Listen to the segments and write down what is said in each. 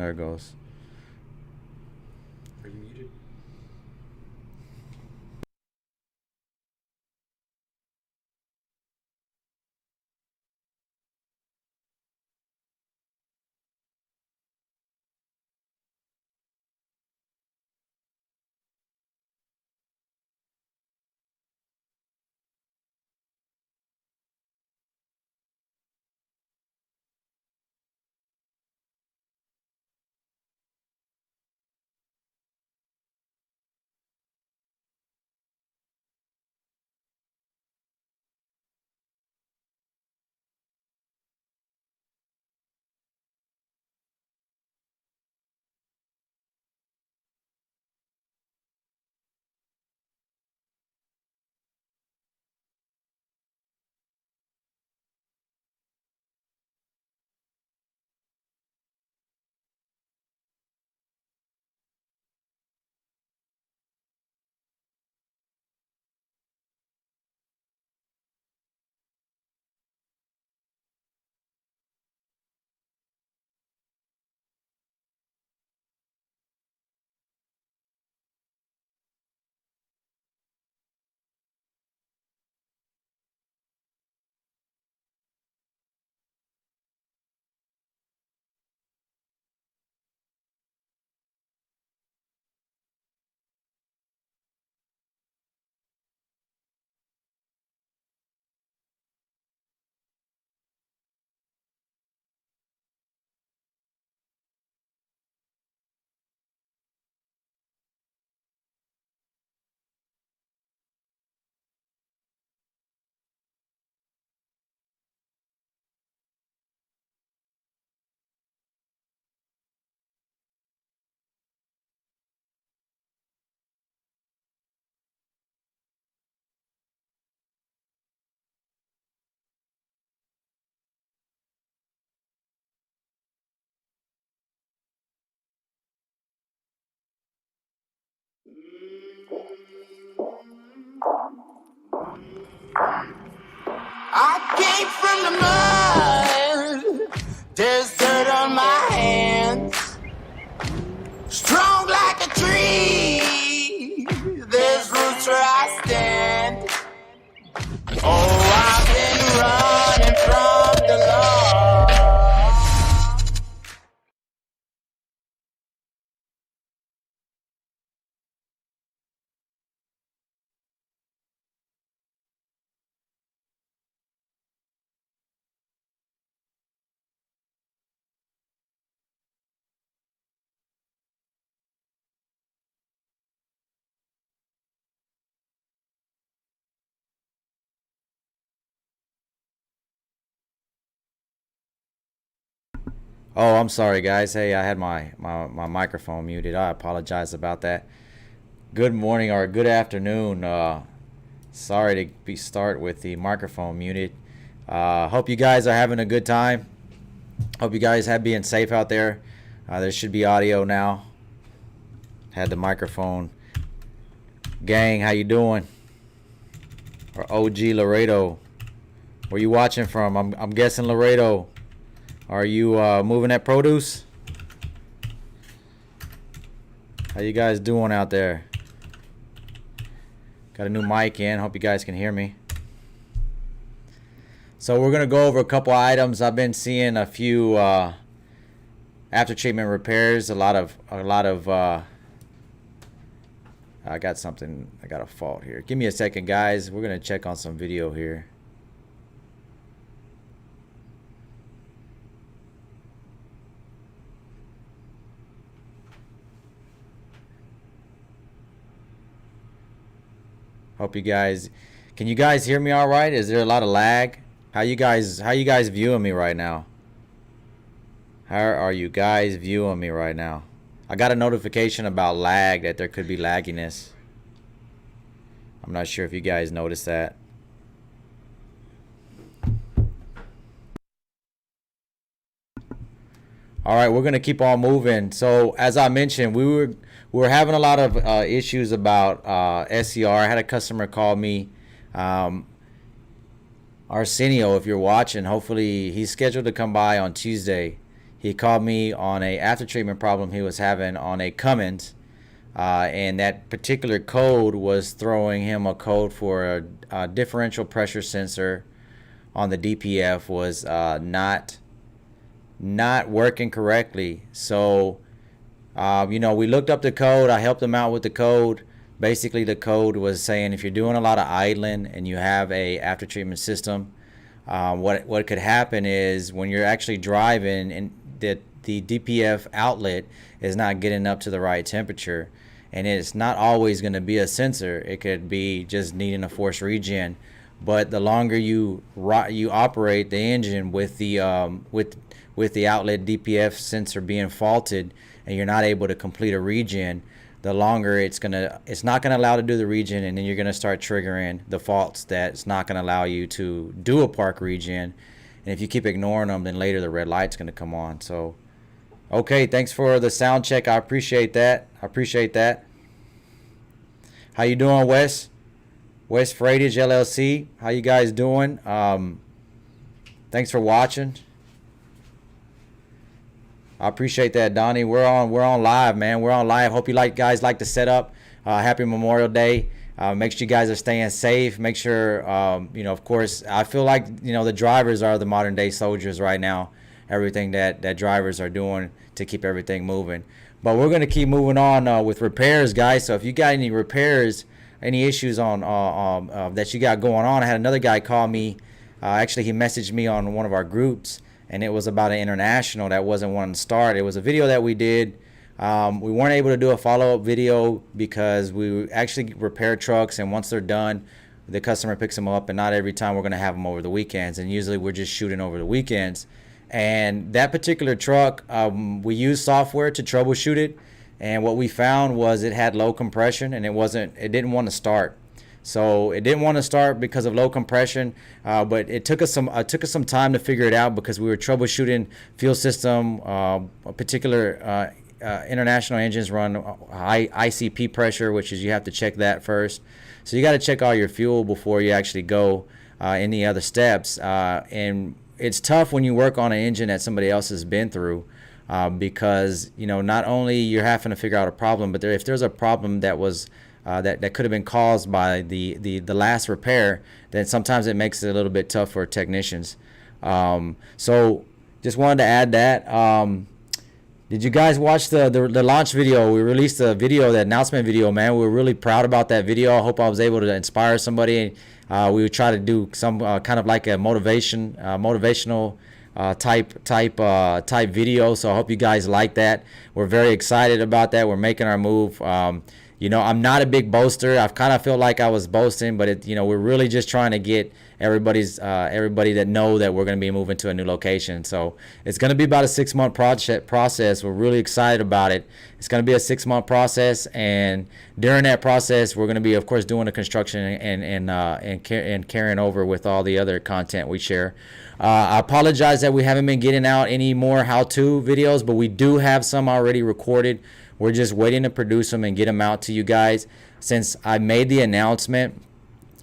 There it goes. Are you muted? I came from the mud. There's dirt on my hands. Strong like a tree. There's roots where I stand. Oh, I've been running from the law. Oh, I'm sorry, guys. Hey, I had my microphone muted. I apologize about that. Good morning or good afternoon. Sorry to start with the microphone muted. Hope you guys are having a good time. Hope you guys have being safe out there. There should be audio now. Had the microphone. Gang, how you doing? Or OG Laredo. Where you watching from? I'm guessing Laredo. Are you moving that produce? How you guys doing out there? Got a new mic in. Hope you guys can hear me. So we're gonna go over a couple items. I've been seeing a few after treatment repairs. A lot of. I got something. I got a fault here. Give me a second, guys. We're gonna check on some video here. Hope you guys, can you guys hear me all right? Is there a lot of lag? How you guys viewing me right now? How are you guys viewing me right now? I got a notification about lag, that there could be lagginess. I'm not sure if you guys noticed that. All right, we're gonna keep on moving. So as I mentioned, we were having a lot of issues about SCR. I had a customer call me, Arsenio. If you're watching, hopefully he's scheduled to come by on Tuesday. He called me on a after treatment problem he was having on a Cummins, and that particular code was throwing him a code for a differential pressure sensor on the DPF was not working correctly. So we looked up the code. I helped him out with the code. Basically, the code was saying if you're doing a lot of idling and you have a after treatment system, what could happen is when you're actually driving and the DPF outlet is not getting up to the right temperature, and it's not always going to be a sensor. It could be just needing a force regen. But the longer you operate the engine with the outlet DPF sensor being faulted, and you're not able to complete a regen, the longer it's not gonna allow to do the regen, and then you're gonna start triggering the faults that's not gonna allow you to do a park regen. And if you keep ignoring them, then later the red light's gonna come on. So, okay, thanks for the sound check. I appreciate that. How you doing, Wes? West Freightage LLC. How you guys doing? Thanks for watching. I appreciate that, Donnie. We're on live, man. We're on live. Hope you guys like the setup. Happy Memorial Day. Make sure you guys are staying safe. Make sure, of course, I feel like, the drivers are the modern day soldiers right now. Everything that drivers are doing to keep everything moving. But we're going to keep moving on with repairs, guys. So if you got any repairs, any issues on that you got going on, I had another guy call me. Actually, he messaged me on one of our groups, and it was about an international that wasn't wanting to start. It was a video that we did. We weren't able to do a follow-up video because we actually repair trucks, and once they're done, the customer picks them up, and not every time we're going to have them over the weekends, and usually we're just shooting over the weekends. And that particular truck, we used software to troubleshoot it, and what we found was it had low compression, and it didn't want to start. So it didn't want to start because of low compression, but it took us some time to figure it out because we were troubleshooting fuel system. A particular international engines run high ICP pressure, which is you have to check that first. So you got to check all your fuel before you actually go any other steps. And it's tough when you work on an engine that somebody else has been through. Because not only you're having to figure out a problem, but if there's a problem that was that could have been caused by the last repair, then sometimes it makes it a little bit tough for technicians. So just wanted to add that. Did you guys watch the launch video? We released a video, the announcement video, man. We were really proud about that video. I hope I was able to inspire somebody. We would try to do some kind of like a motivational type video. So I hope you guys like that. We're very excited about that. We're making our move. I'm not a big boaster. I've kind of felt like I was boasting, but we're really just trying to get everybody that know that we're going to be moving to a new location. So it's going to be about a 6-month process. We're really excited about it. It's going to be a 6-month process, and during that process, we're going to be, of course, doing the construction and carrying over with all the other content we share. I apologize that we haven't been getting out any more how-to videos, but we do have some already recorded. We're just waiting to produce them and get them out to you guys. Since I made the announcement,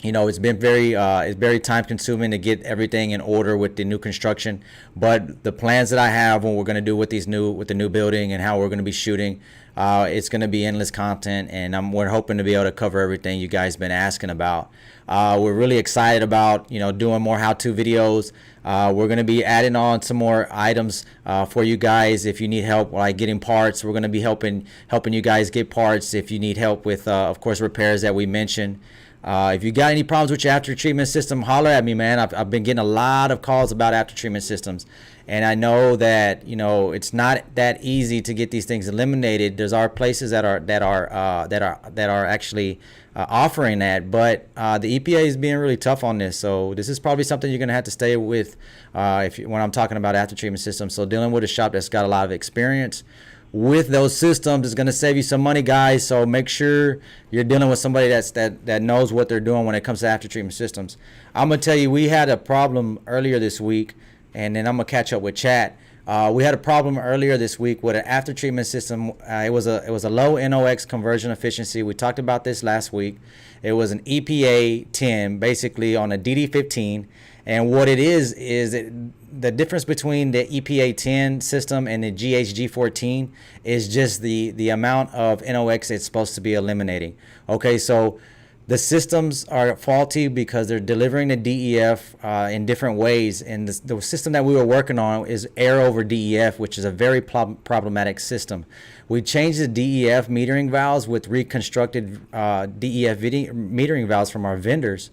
it's been it's very time consuming to get everything in order with the new construction. But the plans that I have, what we're going to do with the new building and how we're going to be shooting, it's going to be endless content, and we're hoping to be able to cover everything you guys been asking about. We're really excited about doing more how-to videos. We're going to be adding on some more items for you guys. If you need help like getting parts, we're going to be helping you guys get parts. If you need help with of course repairs that we mentioned. If you got any problems with your after treatment system, holler at me, man. I've been getting a lot of calls about after treatment systems, and I know that it's not that easy to get these things eliminated. There's places that are actually offering that, but the EPA is being really tough on this. So this is probably something you're going to have to stay with when I'm talking about after treatment systems. So dealing with a shop that's got a lot of experience with those systems is going to save you some money, guys. So make sure you're dealing with somebody that knows what they're doing when it comes to after treatment systems. I'm going to tell you, we had a problem earlier this week, and then I'm going to catch up with chat. We had a problem earlier this week with an after treatment system. It was a low NOx conversion efficiency. We talked about this last week. It was an EPA 10, basically on a DD15. And what it is the difference between the EPA 10 system and the GHG14 is just the amount of NOx it's supposed to be eliminating. Okay, so the systems are faulty because they're delivering the DEF in different ways. And the system that we were working on is air over DEF, which is a very problematic system. We changed the DEF metering valves with reconstructed DEF metering valves from our vendors.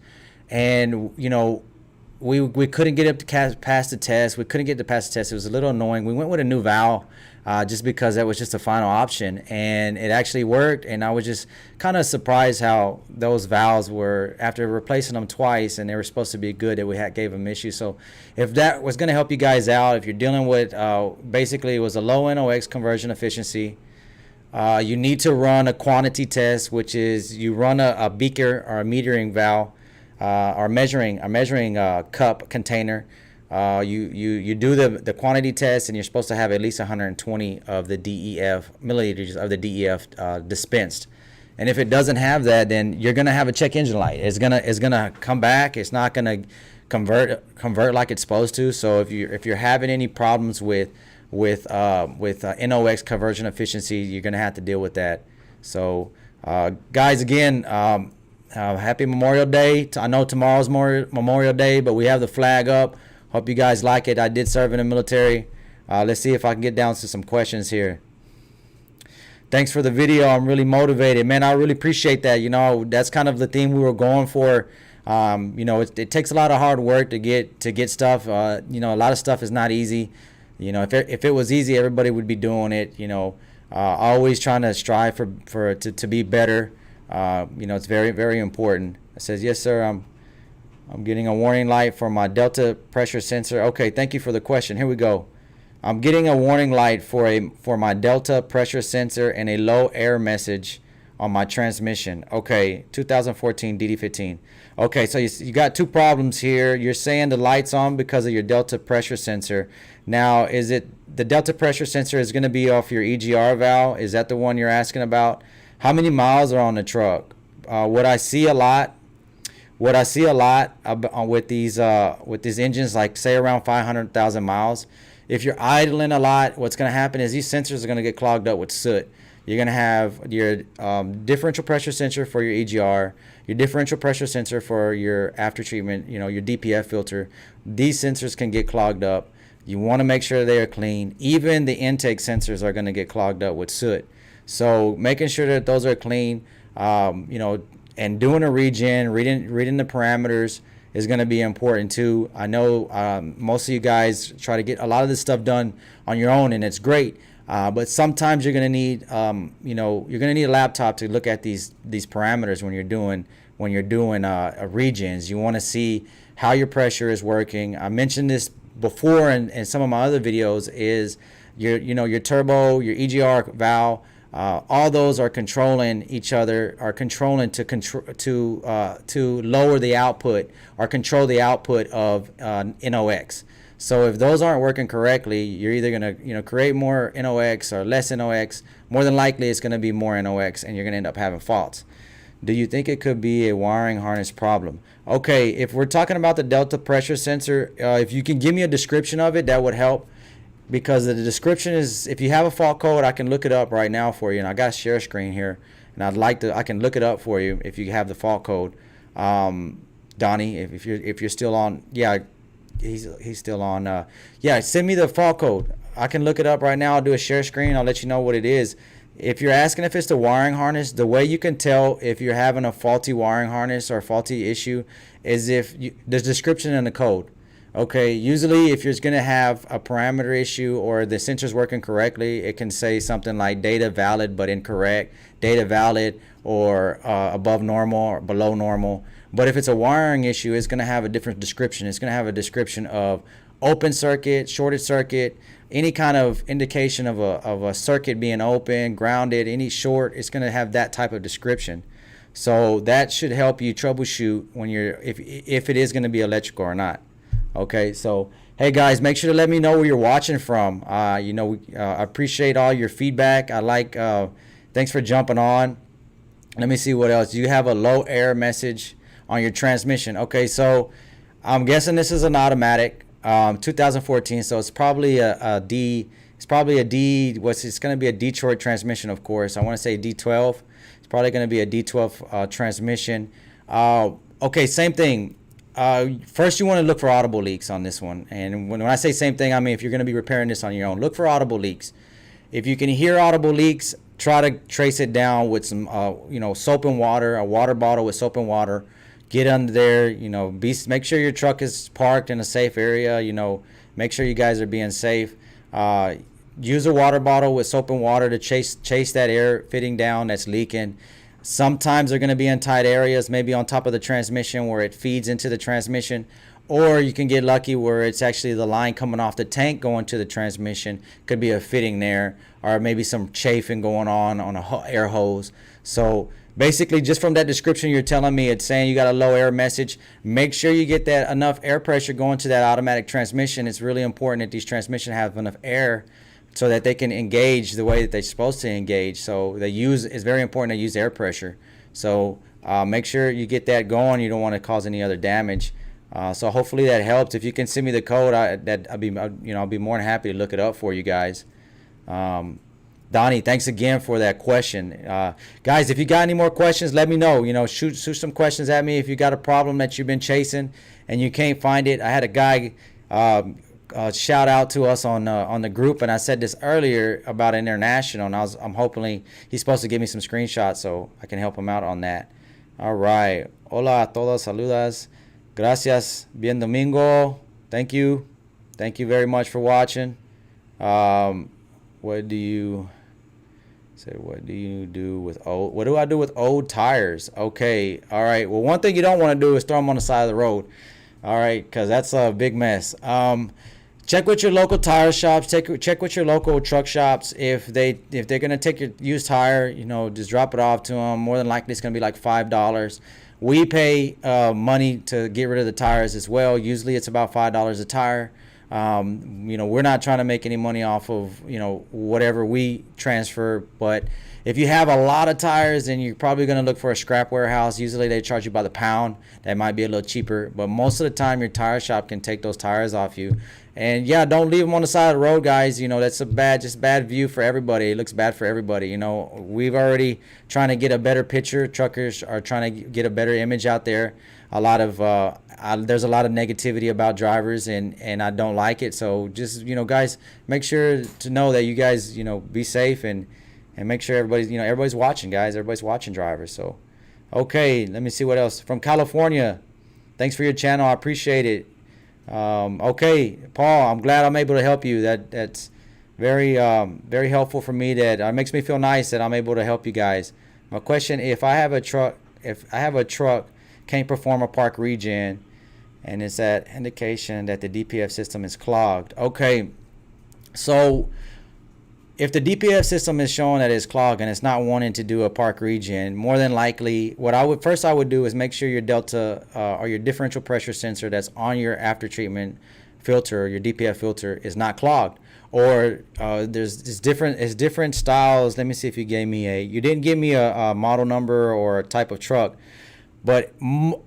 And, you know, we couldn't get up to pass the test. We couldn't get to pass the test. It was a little annoying. We went with a new valve just because that was just the final option, and it actually worked. And I was just kind of surprised how those valves were, after replacing them twice, and they were supposed to be good, that we gave them issues. So if that was going to help you guys out, if you're dealing with basically it was a low NOx conversion efficiency, you need to run a quantity test, which is you run a beaker or a metering valve. Our measuring cup container. You do the quantity test, and you're supposed to have at least 120 of the DEF milliliters of the DEF dispensed. And if it doesn't have that, then you're gonna have a check engine light. It's gonna come back. It's not gonna convert like it's supposed to. So if you're having any problems with NOx conversion efficiency, you're gonna have to deal with that. So guys, again. Happy Memorial Day. I know tomorrow's Memorial Day, but we have the flag up. Hope you guys like it. I did serve in the military. Let's see if I can get down to some questions here. Thanks for the video. I'm really motivated. Man, I really appreciate that. You know, that's kind of the theme we were going for. You know, it takes a lot of hard work to get stuff. You know, a lot of stuff is not easy. You know, if it was easy, everybody would be doing it. You know, always trying to strive to be better. You know, it's very, very important. It says, yes, sir, I'm getting a warning light for my Delta pressure sensor. Okay, thank you for the question. Here we go. I'm getting a warning light for my Delta pressure sensor and a low air message on my transmission. Okay, 2014 DD15. Okay, so you got two problems here. You're saying the light's on because of your Delta pressure sensor. Now, is it the Delta pressure sensor is going to be off your EGR valve? Is that the one you're asking about? How many miles are on the truck? What I see a lot with these engines, like say around 500,000 miles. If you're idling a lot, what's going to happen is these sensors are going to get clogged up with soot. You're going to have your differential pressure sensor for your EGR, your differential pressure sensor for your after treatment, you know, your DPF filter. These sensors can get clogged up. You want to make sure they are clean. Even the intake sensors are going to get clogged up with soot. So making sure that those are clean, you know, and doing a regen, reading the parameters is going to be important too. I know most of you guys try to get a lot of this stuff done on your own, and it's great. But sometimes you're going to need, you know, you're going to need a laptop to look at these parameters when you're doing regens. You want to see how your pressure is working. I mentioned this before in some of my other videos. Is your turbo, your EGR valve. All those are controlling each other, are controlling to lower the output or control the output of NOx. So if those aren't working correctly, you're either gonna create more NOx or less NOx. More than likely, it's gonna be more NOx, and you're gonna end up having faults. Do you think it could be a wiring harness problem? Okay, if we're talking about the Delta pressure sensor, if you can give me a description of it, that would help. Because the description is, if you have a fault code, I can look it up right now for you. And I got a share screen here, and I can look it up for you if you have the fault code. Donnie, if you're still on, yeah, he's still on. Yeah, send me the fault code. I can look it up right now. I'll do a share screen. I'll let you know what it is. If you're asking if it's the wiring harness, the way you can tell if you're having a faulty wiring harness or faulty issue is if there's description in the code. Okay, usually if you're going to have a parameter issue or the sensor's working correctly, it can say something like data valid but incorrect, data valid or above normal or below normal. But if it's a wiring issue, it's going to have a different description. It's going to have a description of open circuit, shorted circuit, any kind of indication of a circuit being open, grounded, any short. It's going to have that type of description. So that should help you troubleshoot when if it is going to be electrical or not. Okay, so Hey guys, make sure to let me know where you're watching from. I appreciate all your feedback. Thanks for jumping on. Let me see what else. You have a low air message on your transmission. Okay, so I'm guessing this is an automatic, 2014. So it's probably a D. It's probably a D. It's going to be a Detroit transmission, of course. I want to say D12. It's probably going to be a D12 transmission. Okay, same thing. First, you want to look for audible leaks on this one. And when I say same thing, I mean if you're going to be repairing this on your own, look for audible leaks. If you can hear audible leaks, try to trace it down with some, soap and water, a water bottle with soap and water. Get under there, make sure your truck is parked in a safe area. Make sure you guys are being safe. Use a water bottle with soap and water to chase that air fitting down that's leaking. Sometimes they're going to be in tight areas, maybe on top of the transmission where it feeds into the transmission. Or you can get lucky where it's actually the line coming off the tank going to the transmission. Could be a fitting there, or maybe some chafing going on a air hose. So basically, just from that description you're telling me, it's saying you got a low air message. Make sure you get that enough air pressure going to that automatic transmission. It's really important that these transmissions have enough air so that they can engage the way that they're supposed to engage. So it's very important to use air pressure. So make sure you get that going. You don't want to cause any other damage. So hopefully that helps. If you can send me the code, I'll be more than happy to look it up for you guys. Donnie, thanks again for that question. Guys, if you got any more questions, let me know. Shoot some questions at me if you got a problem that you've been chasing and you can't find it. I had a guy shout out to us on the group, and I said this earlier about International, and I'm hoping he's supposed to give me some screenshots so I can help him out on that. All right. Hola a todos, saludas. Gracias. Bien domingo. Thank you. Thank you very much for watching. What do you do with old? What do I do with old tires? Okay. All right. Well, one thing you don't want to do is throw them on the side of the road. All right, because that's a big mess. Check with your local tire shops. Check with your local truck shops. If they're gonna take your used tire, just drop it off to them. More than likely, it's gonna be like $5. We pay money to get rid of the tires as well. Usually, it's about $5 a tire. We're not trying to make any money off of whatever we transfer, but if you have a lot of tires, then you're probably going to look for a scrap warehouse. Usually they charge you by the pound. That might be a little cheaper, but most of the time your tire shop can take those tires off you. And yeah, don't leave them on the side of the road, guys. That's just bad view for everybody. It looks bad for everybody. We've already trying to get a better picture. Truckers are trying to get a better image out there. There's a lot of negativity about drivers, and I don't like it. So just, guys, make sure to know that you guys, be safe and make sure everybody's watching, guys. Everybody's watching drivers. So, okay, let me see what else. From California, thanks for your channel. I appreciate it. Okay, Paul, I'm glad I'm able to help you. That's very helpful for me. That makes me feel nice that I'm able to help you guys. My question: if I have a truck, can't perform a park regen, and it's that indication that the DPF system is clogged. Okay, so if the DPF system is showing that it's clogged and it's not wanting to do a park regen, more than likely, what I would do is make sure your delta or your differential pressure sensor that's on your after treatment filter, your DPF filter, is not clogged. Or there's different styles. Let me see if you didn't give me a model number or a type of truck. But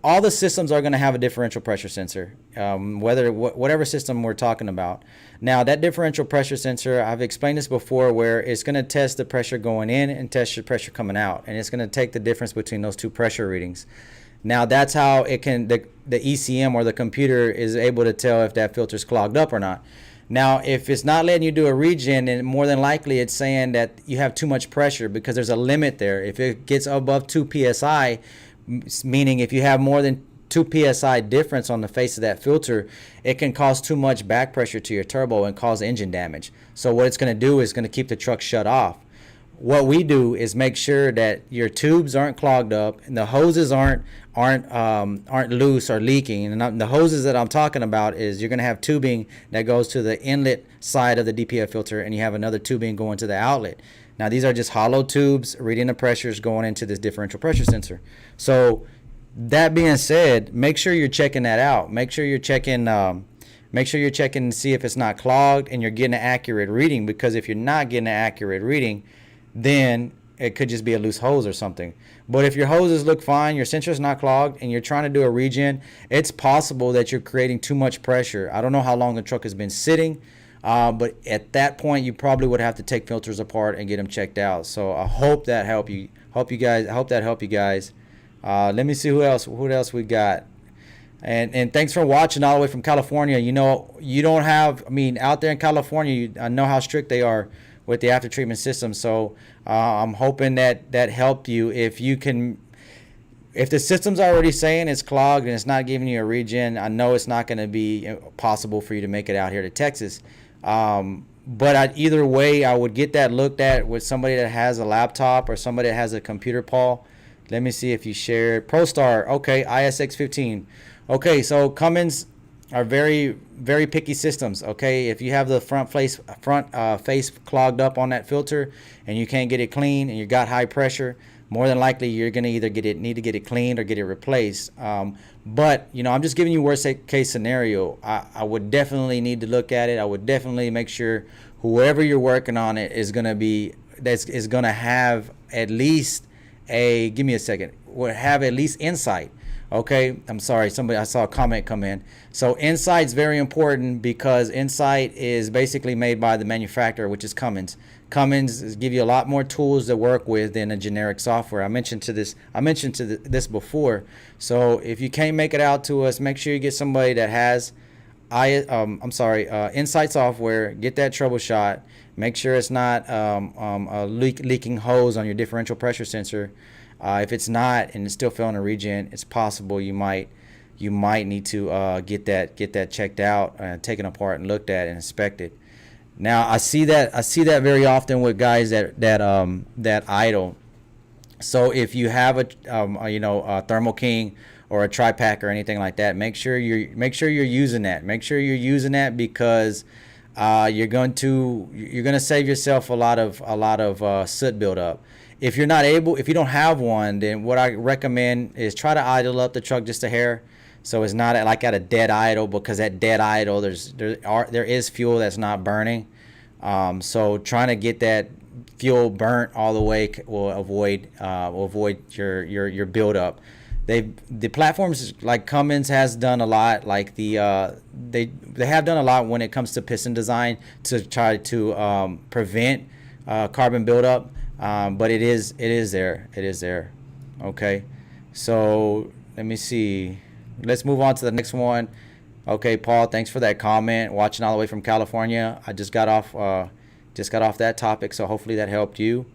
all the systems are going to have a differential pressure sensor, whatever system we're talking about. Now, that differential pressure sensor, I've explained this before, where it's going to test the pressure going in and test your pressure coming out. And it's going to take the difference between those two pressure readings. Now, that's how the ECM or the computer is able to tell if that filter is clogged up or not. Now, if it's not letting you do a regen, then more than likely it's saying that you have too much pressure, because there's a limit there. If it gets above 2 psi, meaning if you have more than 2 psi difference on the face of that filter, it can cause too much back pressure to your turbo and cause engine damage. So what it's going to do is going to keep the truck shut off. What we do is make sure that your tubes aren't clogged up and the hoses aren't loose or leaking. And the hoses that I'm talking about is you're going to have tubing that goes to the inlet side of the DPF filter, and you have another tubing going to the outlet. Now, these are just hollow tubes reading the pressures going into this differential pressure sensor. So that being said, make sure you're checking that out. Make sure you're checking make sure you're checking to see if it's not clogged and you're getting an accurate reading, because if you're not getting an accurate reading, then it could just be a loose hose or something. But if your hoses look fine, your sensor's not clogged, and you're trying to do a regen, it's possible that you're creating too much pressure. I don't know how long the truck has been sitting, but at that point, you probably would have to take filters apart and get them checked out. So I hope that helped you. I hope that helped you guys. Let me see who else we got. And thanks for watching all the way from California. You know, you don't have, I mean, out there in California, I know how strict they are with the after treatment system. So I'm hoping that helped you. If the system's already saying it's clogged and it's not giving you a regen, I know it's not going to be possible for you to make it out here to Texas. But either way, I would get that looked at with somebody that has a laptop or somebody that has a computer, Paul. Let me see if you shared. ProStar, okay, ISX15. Okay, so Cummins are very, very picky systems. Okay, if you have the front face clogged up on that filter and you can't get it clean and you got high pressure, more than likely you're gonna either need to get it cleaned or get it replaced. But you know, I'm just giving you worst case scenario. I would definitely need to look at it. I would definitely make sure whoever you're working on it is gonna have at least give me a second. Would have at least insight. Okay, I'm sorry, I saw a comment come in. So insight's very important, because insight is basically made by the manufacturer, which is Cummins. Cummins give you a lot more tools to work with than a generic software. I mentioned this before. So if you can't make it out to us, make sure you get somebody that has Insight software. Get that troubleshot. Make sure it's not a leaking hose on your differential pressure sensor. If it's not and it's still failing to regen, it's possible you might need to get that checked out, taken apart and looked at and inspected. Now I see that very often with guys that idle. So if you have a Thermo King or a tri-pack or anything like that, make sure you're using that. Make sure you're using that, because you're going to save yourself a lot of soot buildup. If you don't have one, then what I recommend is try to idle up the truck just a hair, so it's not at a dead idle, because at dead idle there is fuel that's not burning. So trying to get that fuel burnt all the way will avoid your buildup. The platforms like Cummins has done a lot, like they have done a lot when it comes to piston design to try to prevent carbon buildup. But it is there. Okay, so let me see. Let's move on to the next one. Okay, Paul, thanks for that comment. Watching all the way from California. I just got off that topic, so hopefully that helped you.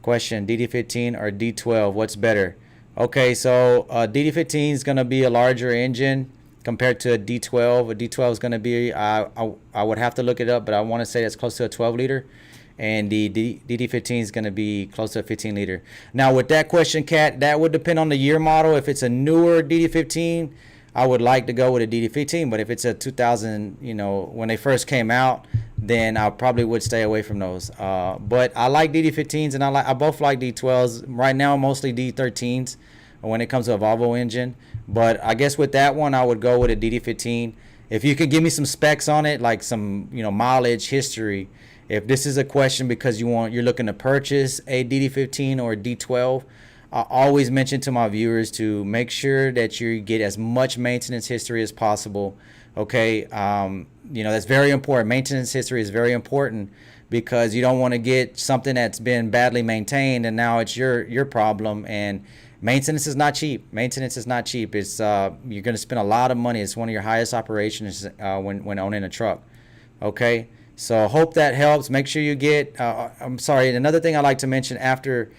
Question: DD15 or D12? What's better? Okay, so DD15 is gonna be a larger engine compared to a D12. A D12 is gonna be I would have to look it up, but I want to say that's close to a 12 liter. And the DD15 is going to be close to a 15 liter. Now with that question, Kat, that would depend on the year model. If it's a newer DD15, I would like to go with a DD15. But if it's a 2000, when they first came out, then I probably would stay away from those. But I like DD15s, and I both like D12s. Right now, mostly D13s when it comes to a Volvo engine. But I guess with that one, I would go with a DD15. If you could give me some specs on it, like some mileage, history. If this is a question because you're looking to purchase a DD15 or a D12, I always mention to my viewers to make sure that you get as much maintenance history as possible. Okay, that's very important. Maintenance history is very important, because you don't want to get something that's been badly maintained and now it's your problem. And maintenance is not cheap. It's you're going to spend a lot of money. It's one of your highest operations when owning a truck. Okay. So hope that helps. Make sure you get, another thing I like to mention, after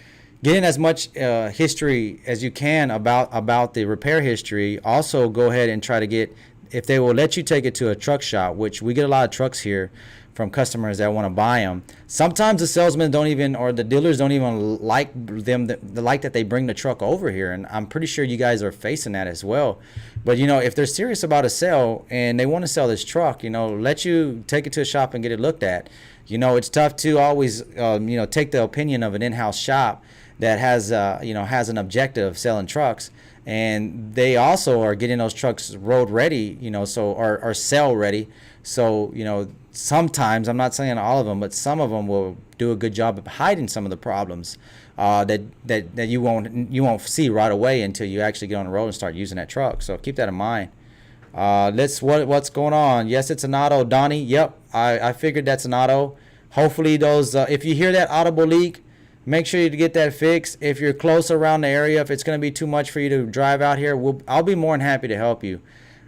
getting as much history as you can about the repair history, also go ahead and try to get, if they will let you take it to a truck shop, which we get a lot of trucks here from customers that want to buy them. Sometimes the salesmen or the dealers don't even like that they bring the truck over here, and I'm pretty sure you guys are facing that as well. But if they're serious about a sale and they want to sell this truck, let you take it to a shop and get it looked at. It's tough to always take the opinion of an in-house shop that has an objective of selling trucks, and they also are getting those trucks road ready, you know, so or sell ready. So, you know, sometimes, I'm not saying all of them, but some of them will do a good job of hiding some of the problems that you won't see right away until you actually get on the road and start using that truck. So keep that in mind. What's going on? Yes, it's an auto, Donnie. Yep, I figured that's an auto. Hopefully those, if you hear that audible leak, make sure you get that fixed. If you're close around the area, if it's going to be too much for you to drive out here, I'll be more than happy to help you.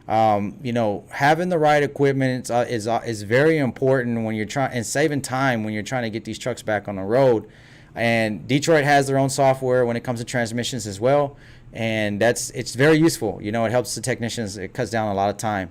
You know, having the right equipment is very important when you're trying, and saving time when you're trying to get these trucks back on the road. And Detroit has their own software when it comes to transmissions as well, and it's very useful. You know, it helps the technicians. It cuts down a lot of time.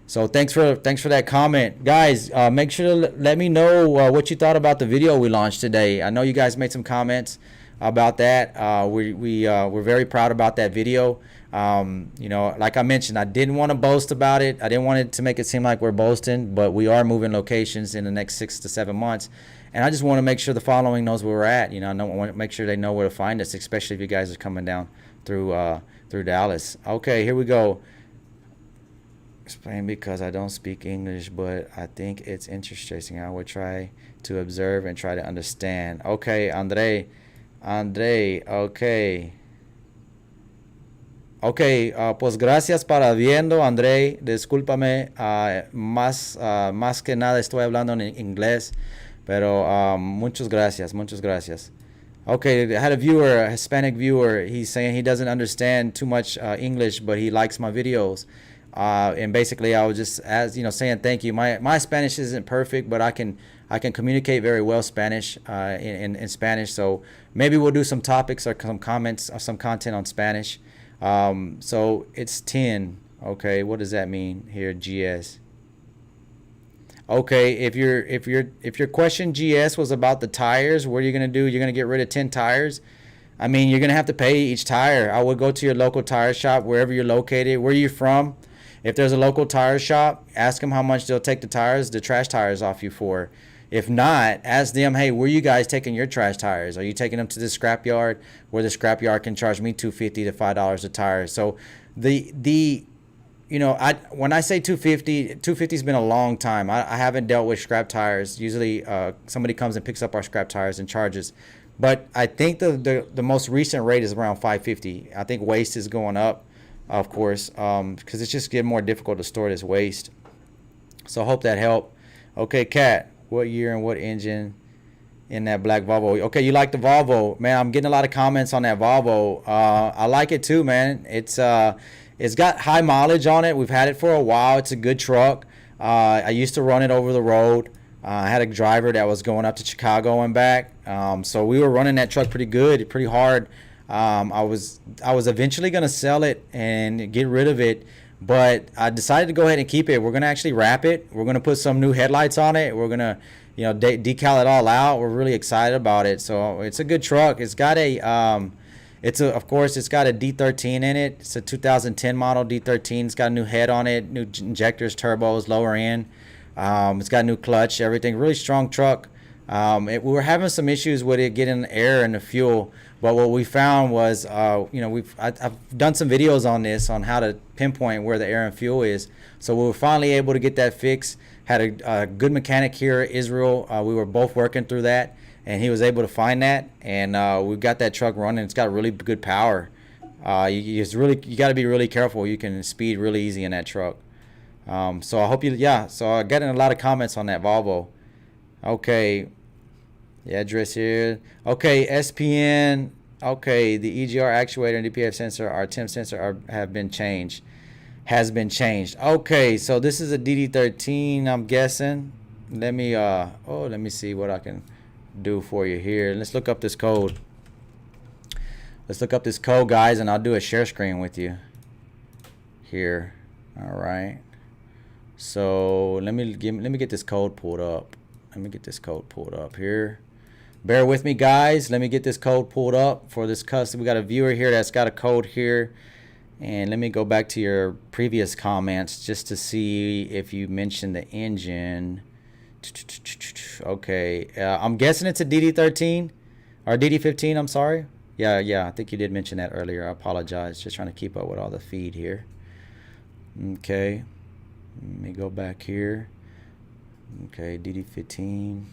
So thanks for that comment, guys. Make sure to let me know what you thought about the video we launched today. I know you guys made some comments about that. We're very proud about that video. You know, like I mentioned, I didn't want to boast about it. I didn't want it to make it seem like we're boasting, but we are moving locations in the next 6 to 7 months. And I just want to make sure the following knows where we're at. You know, I want to make sure they know where to find us, especially if you guys are coming down through Dallas. Okay, here we go. Explain because I don't speak English, but I think it's interesting. I would try to observe and try to understand. Okay, Andre, okay. Ok, pues gracias para viendo, André. Discúlpame, más que nada estoy hablando en inglés, pero muchas gracias, muchas gracias. Okay, I had a Hispanic viewer. He's saying he doesn't understand too much English, but he likes my videos. And basically, I was just saying thank you. My Spanish isn't perfect, but I can communicate very well Spanish in Spanish. So maybe we'll do some topics or some comments or some content on Spanish. So it's 10. Okay, what does that mean here? GS. Okay, if your question GS was about the tires, what are you gonna do? You're gonna get rid of 10 tires. I mean, you're gonna have to pay each tire. I would go to your local tire shop wherever you're located. Where are you from? If there's a local tire shop, ask them how much they'll take the trash tires off you for. If not, ask them, hey, where are you guys taking your trash tires? Are you taking them to the scrapyard where the scrapyard can charge me $2.50 to $5 a tire? So when I say $2.50 has been a long time. I haven't dealt with scrap tires. Usually somebody comes and picks up our scrap tires and charges. But I think the most recent rate is around $5.50. I think waste is going up, of course, because it's just getting more difficult to store this waste. So I hope that helped. Okay, Kat, what year and what engine in that black Volvo? Okay, you like the Volvo. Man, I'm getting a lot of comments on that Volvo. I like it too, man. It's got high mileage on it. We've had it for a while. It's a good truck. I used to run it over the road. I had a driver that was going up to Chicago and back. So we were running that truck pretty good, pretty hard. I was eventually going to sell it and get rid of it, but I decided to go ahead and keep it. We're going to actually wrap it. We're going to put some new headlights on it. We're going to, decal it all out. We're really excited about it. So it's a good truck. It's got of course, it's got a D13 in it. It's a 2010 model D13. It's got a new head on it, new injectors, turbos, lower end. It's got a new clutch, everything. Really strong truck. We were having some issues with it getting air and the fuel, but what we found was, I've done some videos on this, on how to pinpoint where the air and fuel is. So we were finally able to get that fixed. Had a good mechanic here, Israel. We were both working through that, and he was able to find that, and we got that truck running. It's got really good power. You got to be really careful. You can speed really easy in that truck. So I hope so I got in a lot of comments on that Volvo. Okay, the address here. Okay, SPN. Okay, the EGR actuator and DPF sensor, our temp sensor has been changed. Okay, so this is a DD13, I'm guessing. Let me see what I can do for you here. Let's look up this code. Guys, and I'll do a share screen with you here. All right. So let me get this code pulled up. Here. Bear with me, guys. Let me get this code pulled up for this custom. We got a viewer here that's got a code here. And let me go back to your previous comments just to see if you mentioned the engine. Okay. I'm guessing it's a DD13 or DD15. I'm sorry. Yeah, I think you did mention that earlier. I apologize. Just trying to keep up with all the feed here. Okay. Let me go back here. Okay, DD15.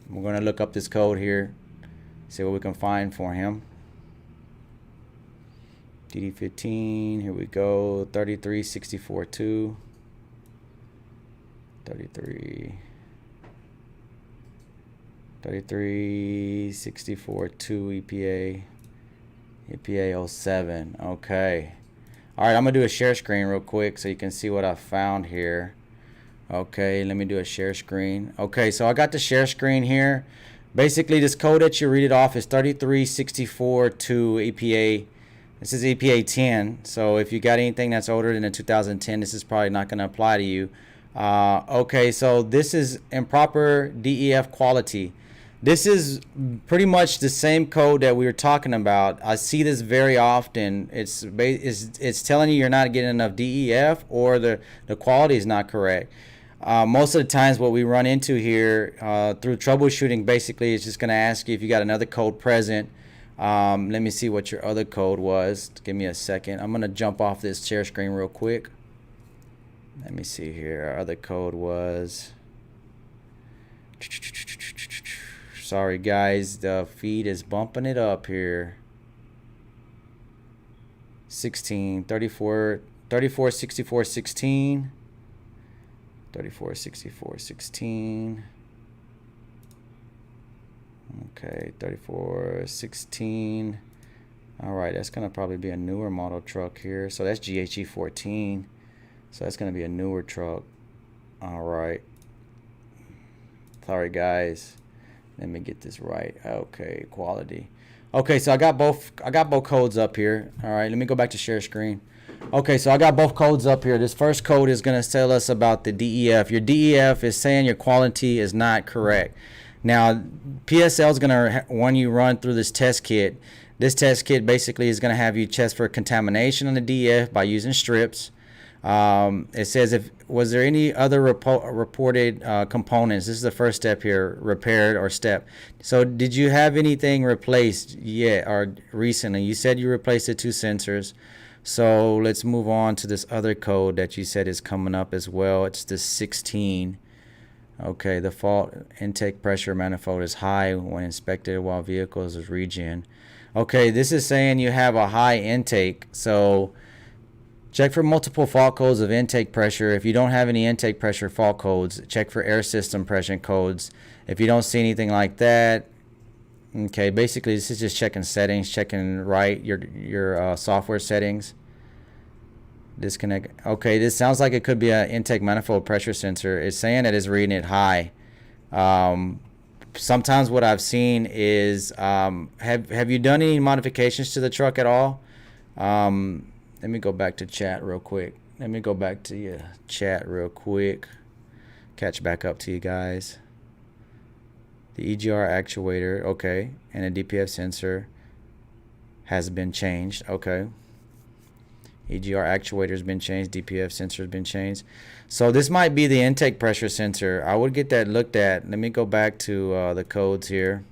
We're going to look up this code here. See what we can find for him. DD15. Here we go. 33642. 33642 EPA 07. Okay. All right, I'm gonna do a share screen real quick so you can see what I found here. Okay, let me do a share screen. Okay, so I got the share screen here. Basically, this code that you read it off is 33642 EPA. This is EPA 10. So if you got anything that's older than the 2010, this is probably not gonna apply to you. Okay, so this is improper DEF quality. This is pretty much the same code that we were talking about. I see this very often. It's telling you you're not getting enough DEF, or the quality is not correct. Most of the times what we run into here through troubleshooting, basically is just going to ask you if you got another code present. Let me see what your other code was. Give me a second. I'm going to jump off this share screen real quick. Let me see here. Our other code was... Sorry guys, the feed is bumping it up here. 16, 34, 34, 64, 16. 34, 64, 16. Okay, 34, 16. All right, that's gonna probably be a newer model truck here. So that's GHE 14. So that's gonna be a newer truck. All right. Sorry guys. Let me get this right. Okay, quality. Okay, so I got both codes up here. All right, let me go back to share screen. Okay, so I got both codes up here. This first code is going to tell us about the DEF. Your DEF is saying your quality is not correct. Now, PSL is going to, when you run through this test kit, this test kit basically is going to have you test for contamination on the DEF by using strips. It says, was there any other reported components? This is the first step here, repaired or step. So did you have anything replaced yet or recently? You said you replaced the 2 sensors. So let's move on to this other code that you said is coming up as well. It's the 16. Okay, the fault intake pressure manifold is high when inspected while vehicles is regen. Okay, this is saying you have a high intake. So check for multiple fault codes of intake pressure. If you don't have any intake pressure fault codes, check for air system pressure codes. If you don't see anything like that, okay, basically this is just checking settings, checking your software settings. Disconnect. Okay, this sounds like it could be an intake manifold pressure sensor. It's saying that it's reading it high. Sometimes what I've seen is, have you done any modifications to the truck at all? Let me go back to chat real quick. Catch back up to you guys. The EGR actuator, okay, and a DPF sensor has been changed, okay. EGR actuator has been changed, DPF sensor has been changed. So this might be the intake pressure sensor. I would get that looked at. Let me go back to the codes here.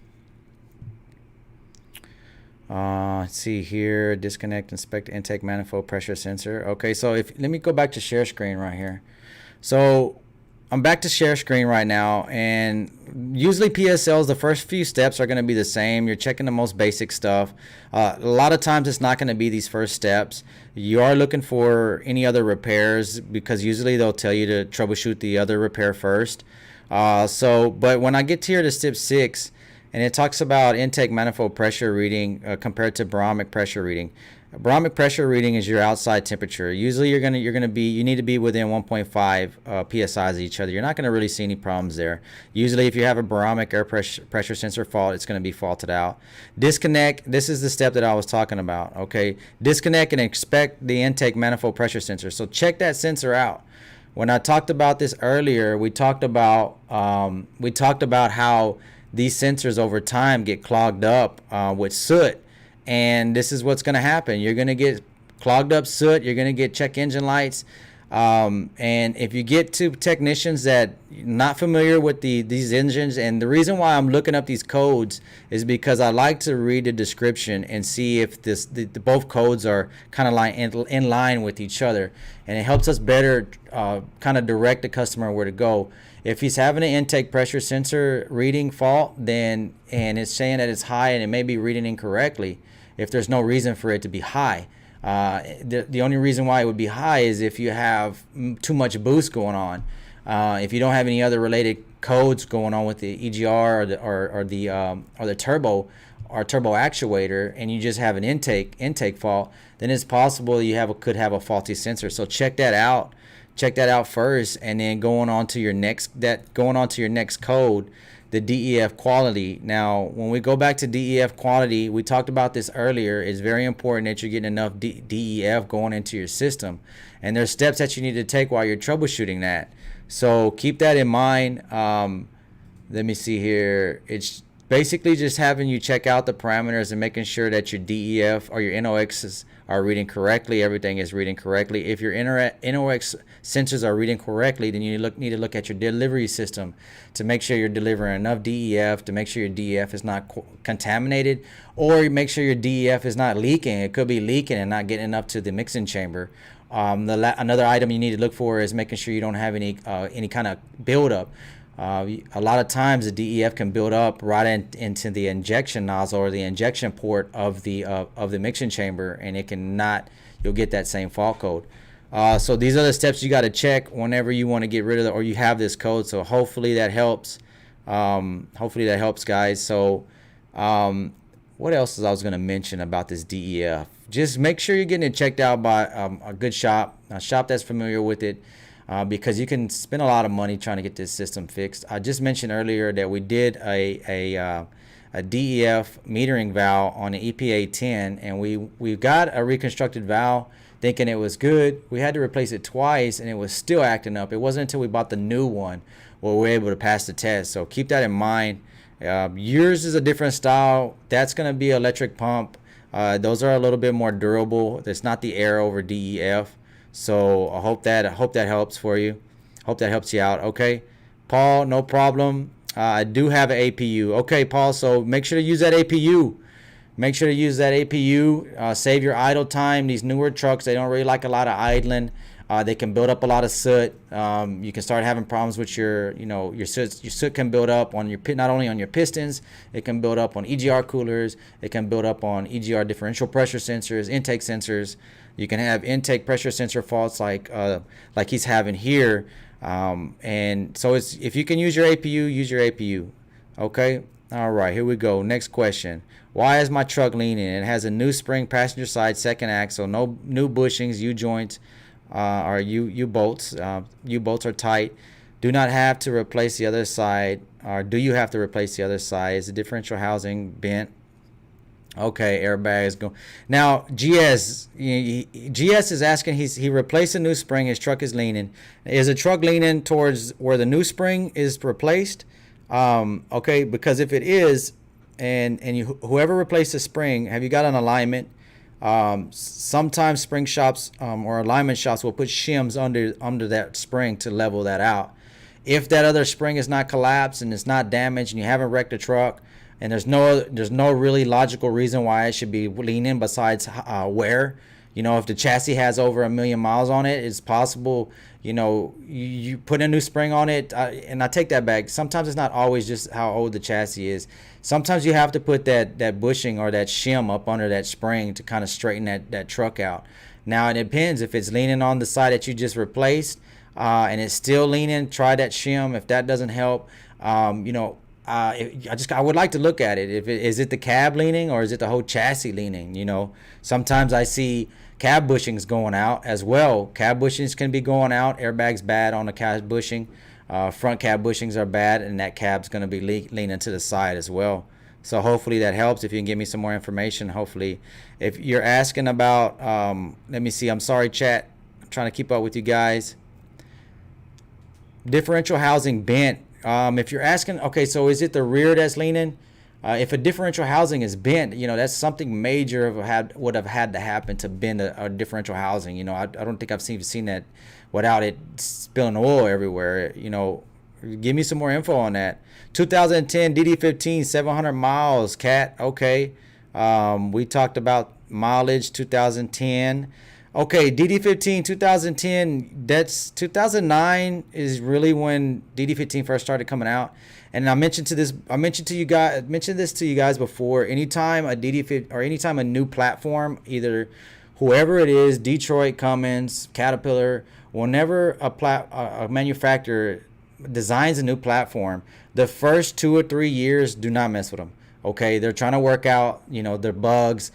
Let's see here, disconnect, inspect intake manifold pressure sensor. Okay, so let me go back to share screen right here. So I'm back to share screen right now, and usually PSLs, the first few steps are going to be the same. You're checking the most basic stuff. A lot of times it's not going to be these first steps. You are looking for any other repairs, because usually they'll tell you to troubleshoot the other repair first. But when I get here to step 6, and it talks about intake manifold pressure reading compared to barometric pressure reading. Barometric pressure reading is your outside temperature. Usually you need to be within 1.5 psi's of each other. You're not going to really see any problems there. Usually if you have a barometric air pressure sensor fault, it's going to be faulted out. Disconnect. This is the step that I was talking about. Okay, disconnect and inspect the intake manifold pressure sensor. So check that sensor out. When I talked about this earlier, we talked about how these sensors over time get clogged up with soot, and this is what's going to happen. You're going to get clogged up soot. You're going to get check engine lights. And if you get to technicians that not familiar with these engines, and the reason why I'm looking up these codes is because I like to read the description and see if both codes are kind of in line with each other, and it helps us better kind of direct the customer where to go. If he's having an intake pressure sensor reading fault, then and it's saying that it's high and it may be reading incorrectly, if there's no reason for it to be high. The only reason why it would be high is if you have too much boost going on. If you don't have any other related codes going on with the EGR or the turbo actuator, and you just have an intake fault, then it's possible you could have a faulty sensor. So check that out. Check that out first, and then going on to your next code, the DEF quality. Now, when we go back to DEF quality, we talked about this earlier. It's very important that you're getting enough DEF going into your system, and there's steps that you need to take while you're troubleshooting that. So keep that in mind. Let me see here. It's basically just having you check out the parameters and making sure that your DEF or your NOXs are reading correctly. Everything is reading correctly. If your NOx sensors are reading correctly, then you need to look at your delivery system to make sure you're delivering enough DEF, to make sure your DEF is not contaminated, or make sure your DEF is not leaking. It could be leaking and not getting up to the mixing chamber. Another item you need to look for is making sure you don't have any kind of buildup. A lot of times the DEF can build up right into the injection nozzle or the injection port of the mixing chamber, and you'll get that same fault code. So these are the steps you got to check whenever you want to get rid of or you have this code. So hopefully that helps. Guys. So what else I was going to mention about this DEF? Just make sure you're getting it checked out by a good shop, a shop that's familiar with it. Because you can spend a lot of money trying to get this system fixed. I just mentioned earlier that we did a DEF metering valve on the EPA 10, and we got a reconstructed valve thinking it was good. We had to replace it twice, and it was still acting up. It wasn't until we bought the new one where we were able to pass the test. So keep that in mind. Yours is a different style. That's going to be electric pump. Those are a little bit more durable. It's not the air over DEF. So I hope that helps for you. Hope that helps you out. Okay, Paul, no problem. I do have an APU. Okay, Paul. So make sure to use that APU. Make sure to use that APU. Save your idle time. These newer trucks, they don't really like a lot of idling. They can build up a lot of soot. You can start having problems with your soot. Your soot can build up on not only on your pistons. It can build up on EGR coolers. It can build up on EGR differential pressure sensors, intake sensors. You can have intake pressure sensor faults like he's having here. And so if you can use your APU, use your APU. Okay. All right. Here we go. Next question. Why is my truck leaning? It has a new spring passenger side second axle. No new bushings, U joints. Or U bolts. U bolts are tight. Do not have to replace the other side, or do you have to replace the other side? Is the differential housing bent? Okay, airbags go. Now GS is asking. He replaced a new spring. His truck is leaning. Is the truck leaning towards where the new spring is replaced? Okay, because if it is, and whoever replaced the spring, have you got an alignment? Sometimes spring shops or alignment shops will put shims under that spring to level that out. If that other spring is not collapsed and it's not damaged and you haven't wrecked the truck, and there's no really logical reason why it should be leaning besides wear. If the chassis has over 1 million miles on it, it's possible. You put a new spring on it, and I take that back. Sometimes it's not always just how old the chassis is. Sometimes you have to put that bushing or that shim up under that spring to kind of straighten that truck out. Now it depends if it's leaning on the side that you just replaced, and it's still leaning. Try that shim. If that doesn't help, I would like to look at it. Is it the cab leaning or is it the whole chassis leaning? Sometimes I see cab bushings going out as well. Cab bushings can be going out. Airbags bad on the cab bushing. Front cab bushings are bad, and that cab's going to be leaning to the side as well. So hopefully that helps. If you can give me some more information, hopefully. If you're asking about, let me see. I'm sorry, chat. I'm trying to keep up with you guys. Differential housing bent. If you're asking, okay, so is it the rear that's leaning? If a differential housing is bent, that's something major would have had to happen to bend a differential housing. I don't think I've seen that without it spilling oil everywhere. Give me some more info on that. 2010 DD15, 700 miles, Cat. Okay. We talked about mileage, 2010. Okay, DD15, 2010, that's 2009 is really when DD15 first started coming out. And I mentioned this to you guys before. Anytime a DD15 or anytime a new platform, either whoever it is, Detroit, Cummins, Caterpillar, whenever a manufacturer designs a new platform, the first 2 or 3 years, do not mess with them. Okay, they're trying to work out, their bugs.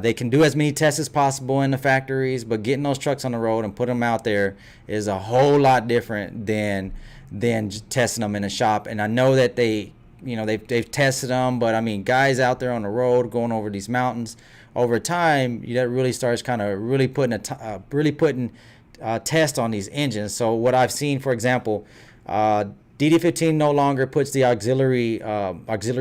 They can do as many tests as possible in the factories, but getting those trucks on the road and putting them out there is a whole lot different than just testing them in a shop. And I know that they've tested them, but I mean, guys out there on the road going over these mountains, over time, that really starts kind of really putting a test on these engines. So what I've seen, for example, DD15 no longer puts the auxiliary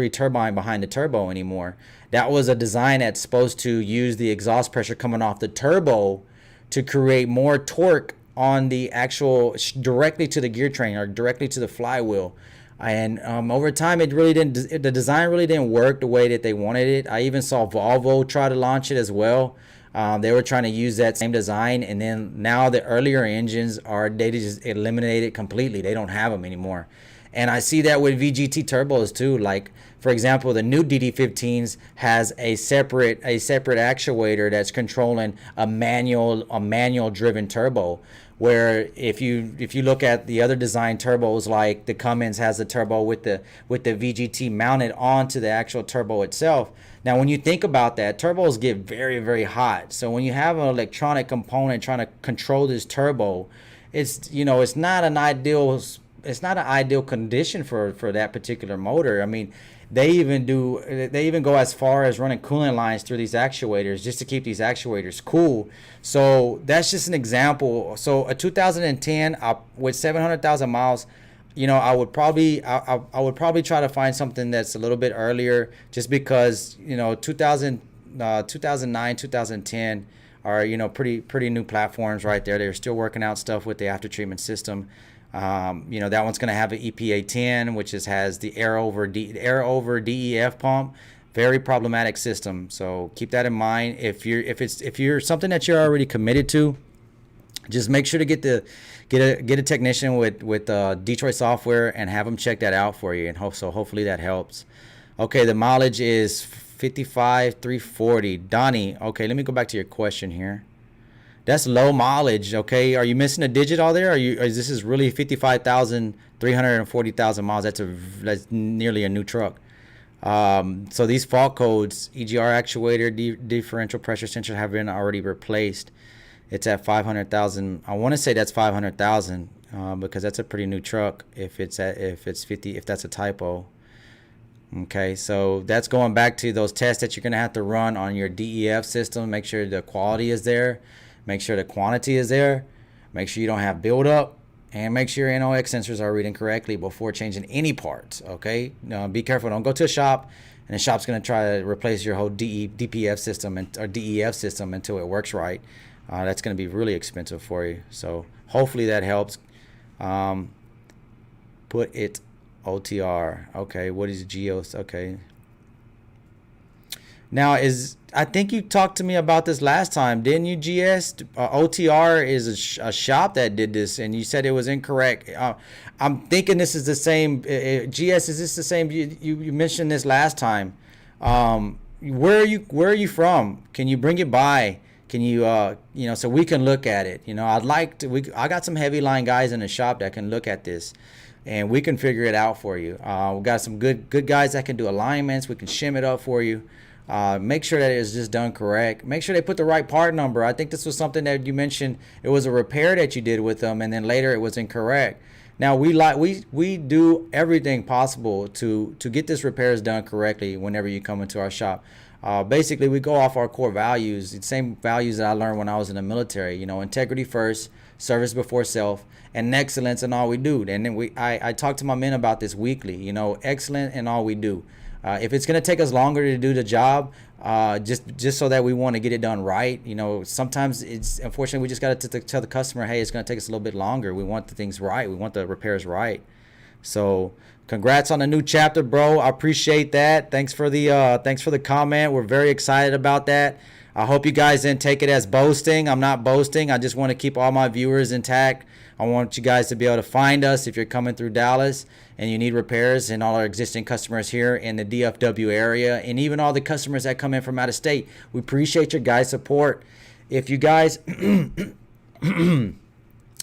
turbine behind the turbo anymore. That was a design that's supposed to use the exhaust pressure coming off the turbo to create more torque on the actual directly to the gear train or directly to the flywheel. And over time, the design really didn't work the way that they wanted it. I even saw Volvo try to launch it as well. They were trying to use that same design, and then now the earlier engines they just eliminated completely. They don't have them anymore. And I see that with VGT turbos too. Like, for example, the new DD15s has a separate actuator that's controlling a manual driven turbo. Where if you look at the other design turbos, like the Cummins has a turbo with the VGT mounted onto the actual turbo itself. Now, when you think about that, turbos get very, very hot. So when you have an electronic component trying to control this turbo, it's not an ideal condition for that particular motor. I mean, they even go as far as running coolant lines through these actuators just to keep these actuators cool. So that's just an example. So a 2010 with 700,000 miles, I would probably try to find something that's a little bit earlier, just because 2009, 2010 are pretty new platforms right there. They're still working out stuff with the after treatment system. That one's going to have an EPA 10, which has the air over DEF pump. Very problematic system. So keep that in mind. If you're something that you're already committed to, just make sure to get a technician with Detroit software and have them check that out for you. And hopefully that helps. Okay, the mileage is 55,340. Donnie, okay, let me go back to your question here. That's low mileage, okay? Are you missing a digit all there? This is really 55,340,000 miles. That's nearly a new truck. So these fault codes, EGR actuator, differential pressure sensor, have been already replaced. It's at 500,000. I want to say that's 500,000 because that's a pretty new truck. If that's a typo. Okay, so that's going back to those tests that you're going to have to run on your DEF system. Make sure the quality is there. Make sure the quantity is there. Make sure you don't have buildup. And make sure your NOx sensors are reading correctly before changing any parts, okay? Be careful. Don't go to a shop, and the shop's going to try to replace your whole DPF system or DEF system until it works right. That's going to be really expensive for you. So hopefully that helps. Put it OTR. Okay, what is GEOS? Okay. Now, I think you talked to me about this last time, didn't you, GS? OTR is a shop that did this, and you said it was incorrect. I'm thinking this is the same. GS, is this the same? You mentioned this last time. Where are you from? Can you bring it by? Can you so we can look at it? I'd like to. I got some heavy line guys in the shop that can look at this, and we can figure it out for you. We got some good guys that can do alignments. We can shim it up for you. Make sure that it's just done correct. Make sure they put the right part number. I think this was something that you mentioned. It was a repair that you did with them, and then later it was incorrect. Now we do everything possible to get this repairs done correctly whenever you come into our shop. Basically, we go off our core values, the same values that I learned when I was in the military. Integrity first, service before self, and excellence in all we do. And then I talk to my men about this weekly. Excellent in all we do. If it's going to take us longer to do the job, just so that we want to get it done right, sometimes it's unfortunately we just got to tell the customer, hey, it's going to take us a little bit longer. We want the things right. We want the repairs right. So congrats on the new chapter, bro. I appreciate that. Thanks for the comment. We're very excited about that. I hope you guys didn't take it as boasting. I'm not boasting. I just want to keep all my viewers intact. I want you guys to be able to find us if you're coming through Dallas and you need repairs, and all our existing customers here in the DFW area, and even all the customers that come in from out of state. We appreciate your guys' support. If you guys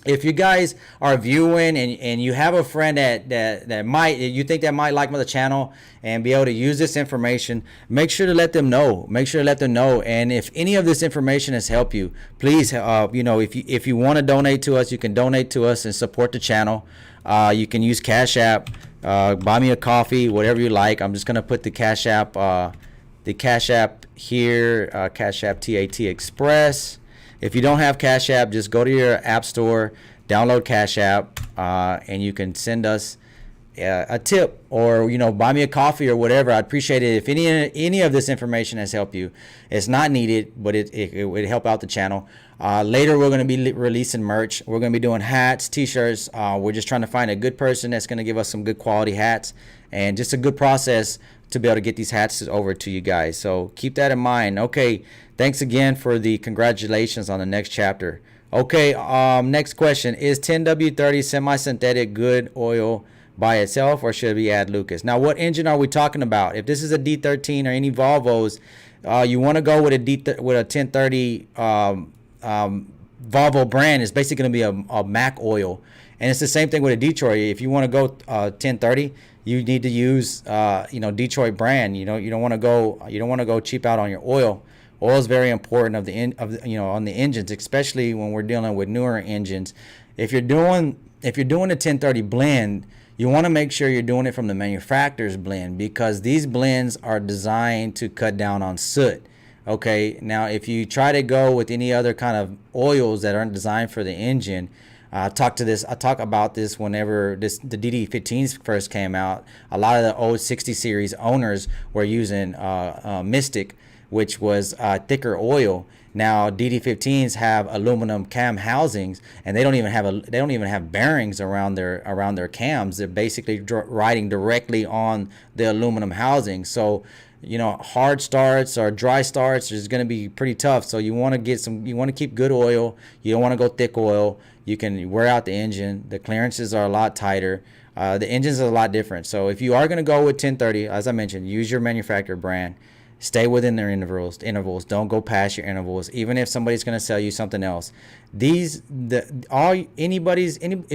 if you guys are viewing and you have a friend that might like my channel and be able to use this information, make sure to let them know. And if any of this information has helped you, please, if you want to donate to us, you can donate to us and support the channel. You can use Cash App, buy me a coffee, whatever you like. I'm just gonna put the Cash App here, Cash App TAT Express. If you don't have Cash App, just go to your app store, download Cash App, and you can send us a tip, or buy me a coffee or whatever. I'd appreciate it if any of this information has helped you. It's not needed, but it would help out the channel. Later, we're going to be releasing merch. We're going to be doing hats, t-shirts. We're just trying to find a good person that's going to give us some good quality hats, and just a good process to be able to get these hats over to you guys. So keep that in mind. Okay, thanks again for the congratulations on the next chapter. Okay, next question. Is 10W30 semi-synthetic good oil by itself, or should we add Lucas? Now, what engine are we talking about? If this is a D13 or any Volvos, you want to go with a 1030 Volvo brand. It's basically going to be a Mac oil, and it's the same thing with a Detroit. If you want to go 1030, you need to use Detroit brand. You don't want to go cheap out on your oil. Oil is very important on the engines, especially when we're dealing with newer engines. If you're doing a 1030 blend, you want to make sure you're doing it from the manufacturer's blend, because these blends are designed to cut down on soot. Okay, now if you try to go with any other kind of oils that aren't designed for the engine, I talk about this whenever the DD15s first came out. A lot of the old 60 series owners were using Mystic, which was thicker oil. Now DD15s have aluminum cam housings, and they don't even have bearings around their cams. They're basically riding directly on the aluminum housing. So hard starts or dry starts is going to be pretty tough. So you want to keep good oil. You don't want to go thick oil. You can wear out the engine. The clearances are a lot tighter. The engines are a lot different. So if you are going to go with 1030, as I mentioned, use your manufacturer brand. Stay within their intervals. Don't go past your intervals, even if somebody's going to sell you something else. If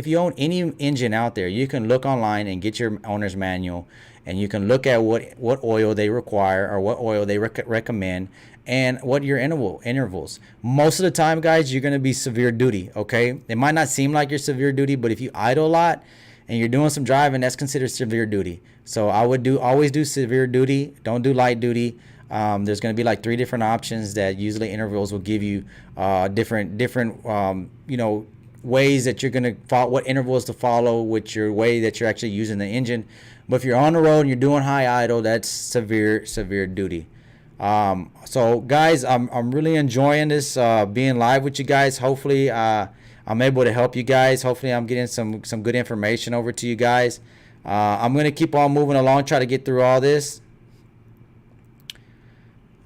you own any engine out there, you can look online and get your owner's manual, and you can look at what oil they require or what oil they recommend, and what your intervals. Most of the time, guys, you're going to be severe duty. Okay, it might not seem like you're severe duty, but if you idle a lot and you're doing some driving, that's considered severe duty. So I would always do severe duty. Don't do light duty. There's going to be like 3 different options that usually intervals will give you, different ways that you're going to follow, what intervals to follow with your way that you're actually using the engine. But if you're on the road and you're doing high idle, that's severe duty. So guys, I'm really enjoying this, being live with you guys. Hopefully I'm able to help you guys. Hopefully I'm getting some good information over to you guys. I'm going to keep on moving along, try to get through all this.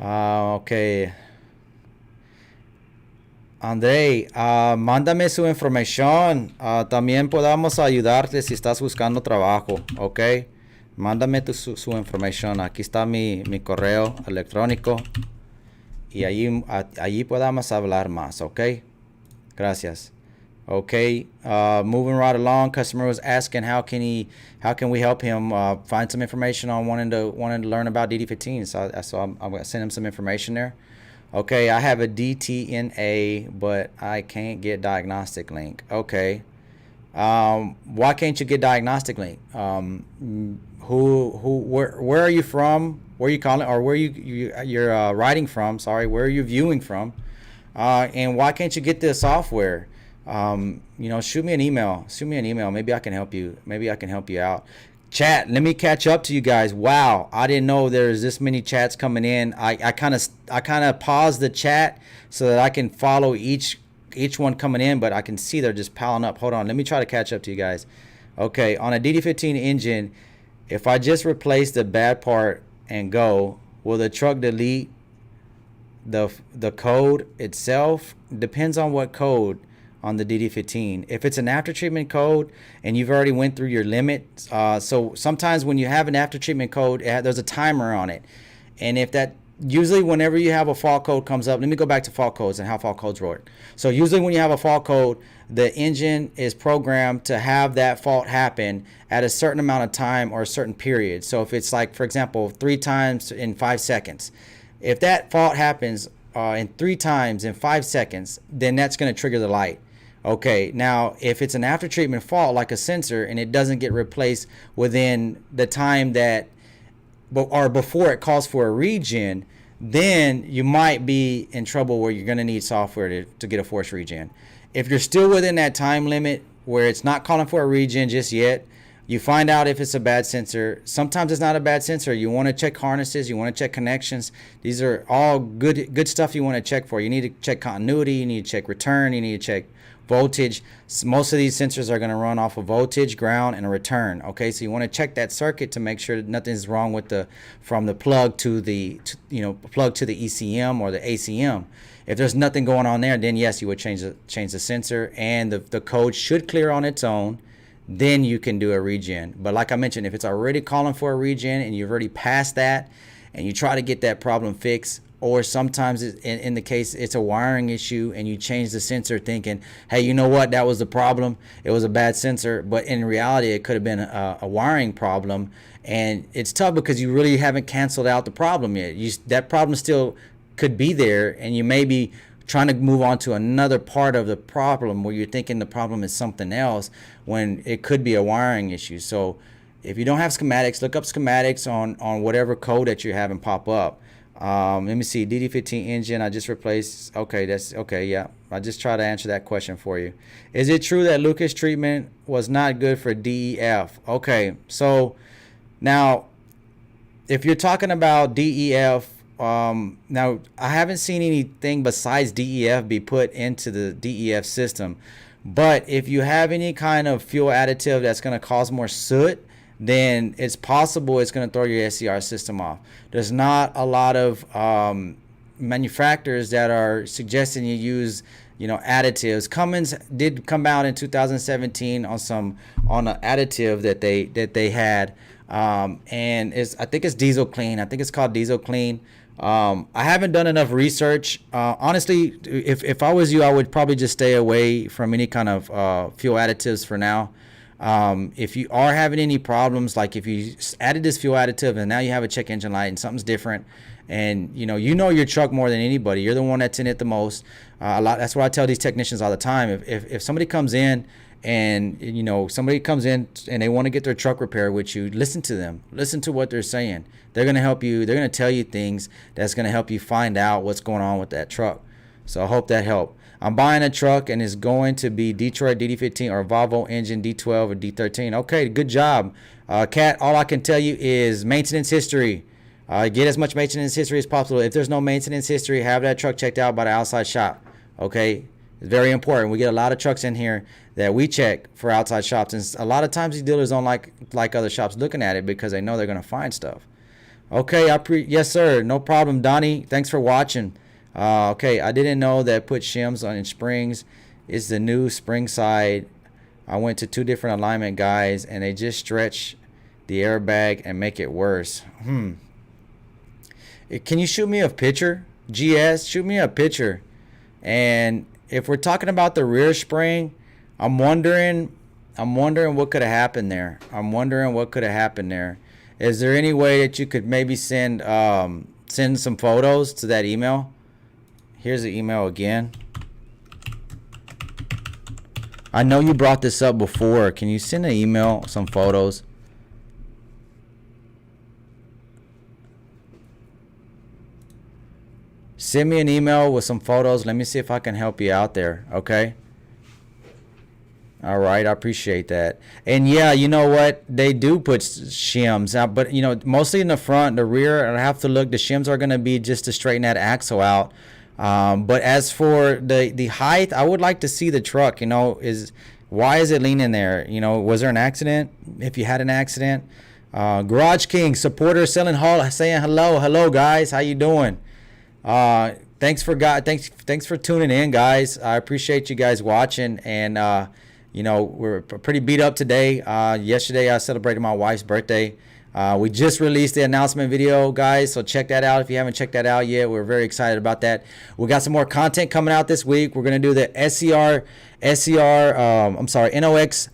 Okay. Andrei, mándame su información. También podamos ayudarte si estás buscando trabajo. Ok. Mándame su información. Aquí está mi correo electrónico. Y allí podamos hablar más. Ok. Gracias. Okay, moving right along. Customer was asking how can we help him find some information on wanting to learn about DD15. So I'm gonna send him some information there. Okay, I have a DTNA, but I can't get diagnostic link. Okay, why can't you get diagnostic link? Where are you from? Where are you calling, or where you're writing from? Sorry, where are you viewing from? And why can't you get this software? Shoot me an email. Maybe I can help you out. Chat, let me catch up to you guys. Wow, I didn't know there's this many chats coming in. I kind of paused the chat so that I can follow each one coming in, but I can see they're just piling up. Hold on, let me try to catch up to you guys. Okay, on a DD15 engine, if I just replace the bad part and go, will the truck delete the code itself? Depends on what code on the DD15. If it's an after treatment code and you've already went through your limit, so sometimes when you have an after treatment code, there's a timer on it, and if that, usually whenever you have a fault code comes up, let me go back to fault codes and how fault codes work. So usually when you have a fault code, the engine is programmed to have that fault happen at a certain amount of time or a certain period. So if it's like, for example, 3 times in 5 seconds, if that fault happens in 3 times in 5 seconds, then that's going to trigger the light. Okay, now if it's an after treatment fault like a sensor and it doesn't get replaced within the time that, or before it calls for a regen, then you might be in trouble where you're going to need software to get a force regen. If you're still within that time limit where it's not calling for a regen just yet, you find out if it's a bad sensor. Sometimes it's not a bad sensor. You want to check harnesses. You want to check connections. These are all good stuff you want to check for. You need to check continuity. You need to check return. You need to check voltage. Most of these sensors are going to run off of voltage, ground, and a return. Okay, so you want to check that circuit to make sure that nothing's wrong with from the plug to the plug to the ECM or the ACM. If there's nothing going on there, then yes, you would change the sensor, and the code should clear on its own. Then you can do a regen. But like I mentioned, if it's already calling for a regen and you've already passed that and you try to get that problem fixed, or sometimes in the case it's a wiring issue and you change the sensor thinking, hey, you know what, that was the problem, it was a bad sensor, but in reality it could have been a wiring problem, and it's tough because you really haven't canceled out the problem yet. That problem still could be there, and you may be trying to move on to another part of the problem where you're thinking the problem is something else when it could be a wiring issue. So if you don't have schematics, look up schematics on whatever code that you're having pop up. Let me see, DD15 engine, I just replaced. Okay, that's okay. Yeah, I just try to answer that question for you. Is it true that Lucas treatment was not good for DEF? Okay, so now if you're talking about DEF, now I haven't seen anything besides DEF be put into the DEF system, but if you have any kind of fuel additive that's going to cause more soot, then it's possible it's going to throw your SCR system off. There's not a lot of manufacturers that are suggesting you use additives. Cummins did come out in 2017 on an additive that they had, and I think it's Diesel Clean. I think it's called Diesel Clean. I haven't done enough research. Honestly, if I was you, I would probably just stay away from any kind of fuel additives for now. If you are having any problems, like if you added this fuel additive and now you have a check engine light and something's different, and you know your truck more than anybody, you're the one that's in it the most. That's what I tell these technicians all the time. If somebody comes in and somebody comes in and they want to get their truck repaired with you, listen to them. Listen to what they're saying. They're going to help you. They're going to tell you things that's going to help you find out what's going on with that truck. So I hope that helped. I'm buying a truck and it's going to be Detroit DD15 or Volvo engine D12 or D13. Okay, good job. Kat, all I can tell you is maintenance history. Get as much maintenance history as possible. If there's no maintenance history, have that truck checked out by the outside shop. Okay, it's very important. We get a lot of trucks in here that we check for outside shops, and a lot of times these dealers don't like other shops looking at it because they know they're going to find stuff. Okay, yes sir, no problem. Donnie, thanks for watching. Okay, I didn't know that put shims on in springs is the new spring side. I went to 2 different alignment guys and they just stretch the airbag and make it worse. Can you shoot me a picture? GS, shoot me a picture. And if we're talking about the rear spring, I'm wondering what could have happened there. Is there any way that you could maybe send some photos to that email? Here's the email again. I know you brought this up before. Can you send an email, some photos? Send me an email with some photos. Let me see if I can help you out there, okay? All right, I appreciate that. And yeah, you know what? They do put shims out, but mostly in the front, the rear, I have to look. The shims are going to be just to straighten that axle out. But as for the height, I would like to see the truck. Why is it leaning there? Was there an accident? If you had an accident, Garage King supporter saying hello guys, how you doing? Thanks for tuning in, guys. I appreciate you guys watching, and we're pretty beat up today. Yesterday I celebrated my wife's birthday. We just released the announcement video, guys, so check that out if you haven't checked that out yet. We're very excited about that. We got some more content coming out this week. We're gonna do the NOx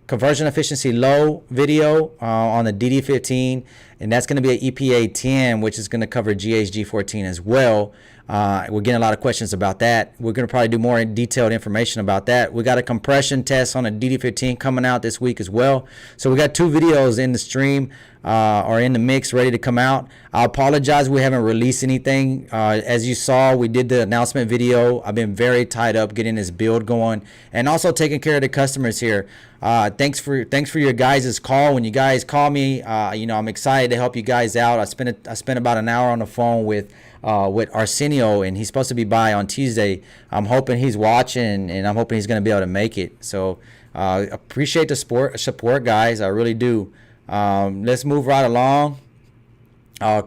conversion efficiency low video on the DD15, and that's going to be an EPA 10, which is going to cover GHG14 as well. We're getting a lot of questions about that. We're going to probably do more detailed information about that. We got a compression test on a DD15 coming out this week as well. So we got 2 videos in the stream or in the mix ready to come out. I apologize we haven't released anything. As you saw, we did the announcement video. I've been very tied up getting this build going and also taking care of the customers here. Thanks for your guys' call. When you guys call me, I'm excited to help you guys out. I spent about an hour on the phone with Arsenio, and he's supposed to be by on Tuesday. I'm hoping he's watching, and I'm hoping he's going to be able to make it. So appreciate the support, guys. I really do. Let's move right along.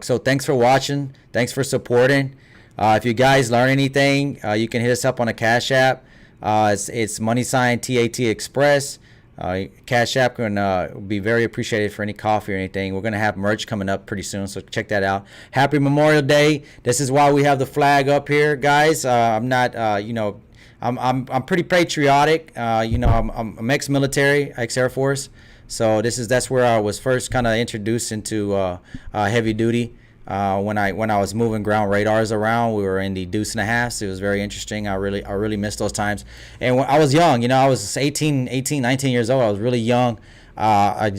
So thanks for watching. Thanks for supporting. If you guys learn anything, you can hit us up on a Cash App. It's money sign TAT Express. Cash App can be very appreciated for any coffee or anything. We're going to have merch coming up pretty soon, so check that out. Happy Memorial Day. This is why we have the flag up here, guys. I'm not, I'm pretty patriotic. I'm ex-military, ex-Air Force. So that's where I was first kind of introduced into heavy duty. When I was moving ground radars around, we were in the deuce and a half. It was very interesting. I really missed those times. And when I was young, I was 18, 19 years old. I was really young. I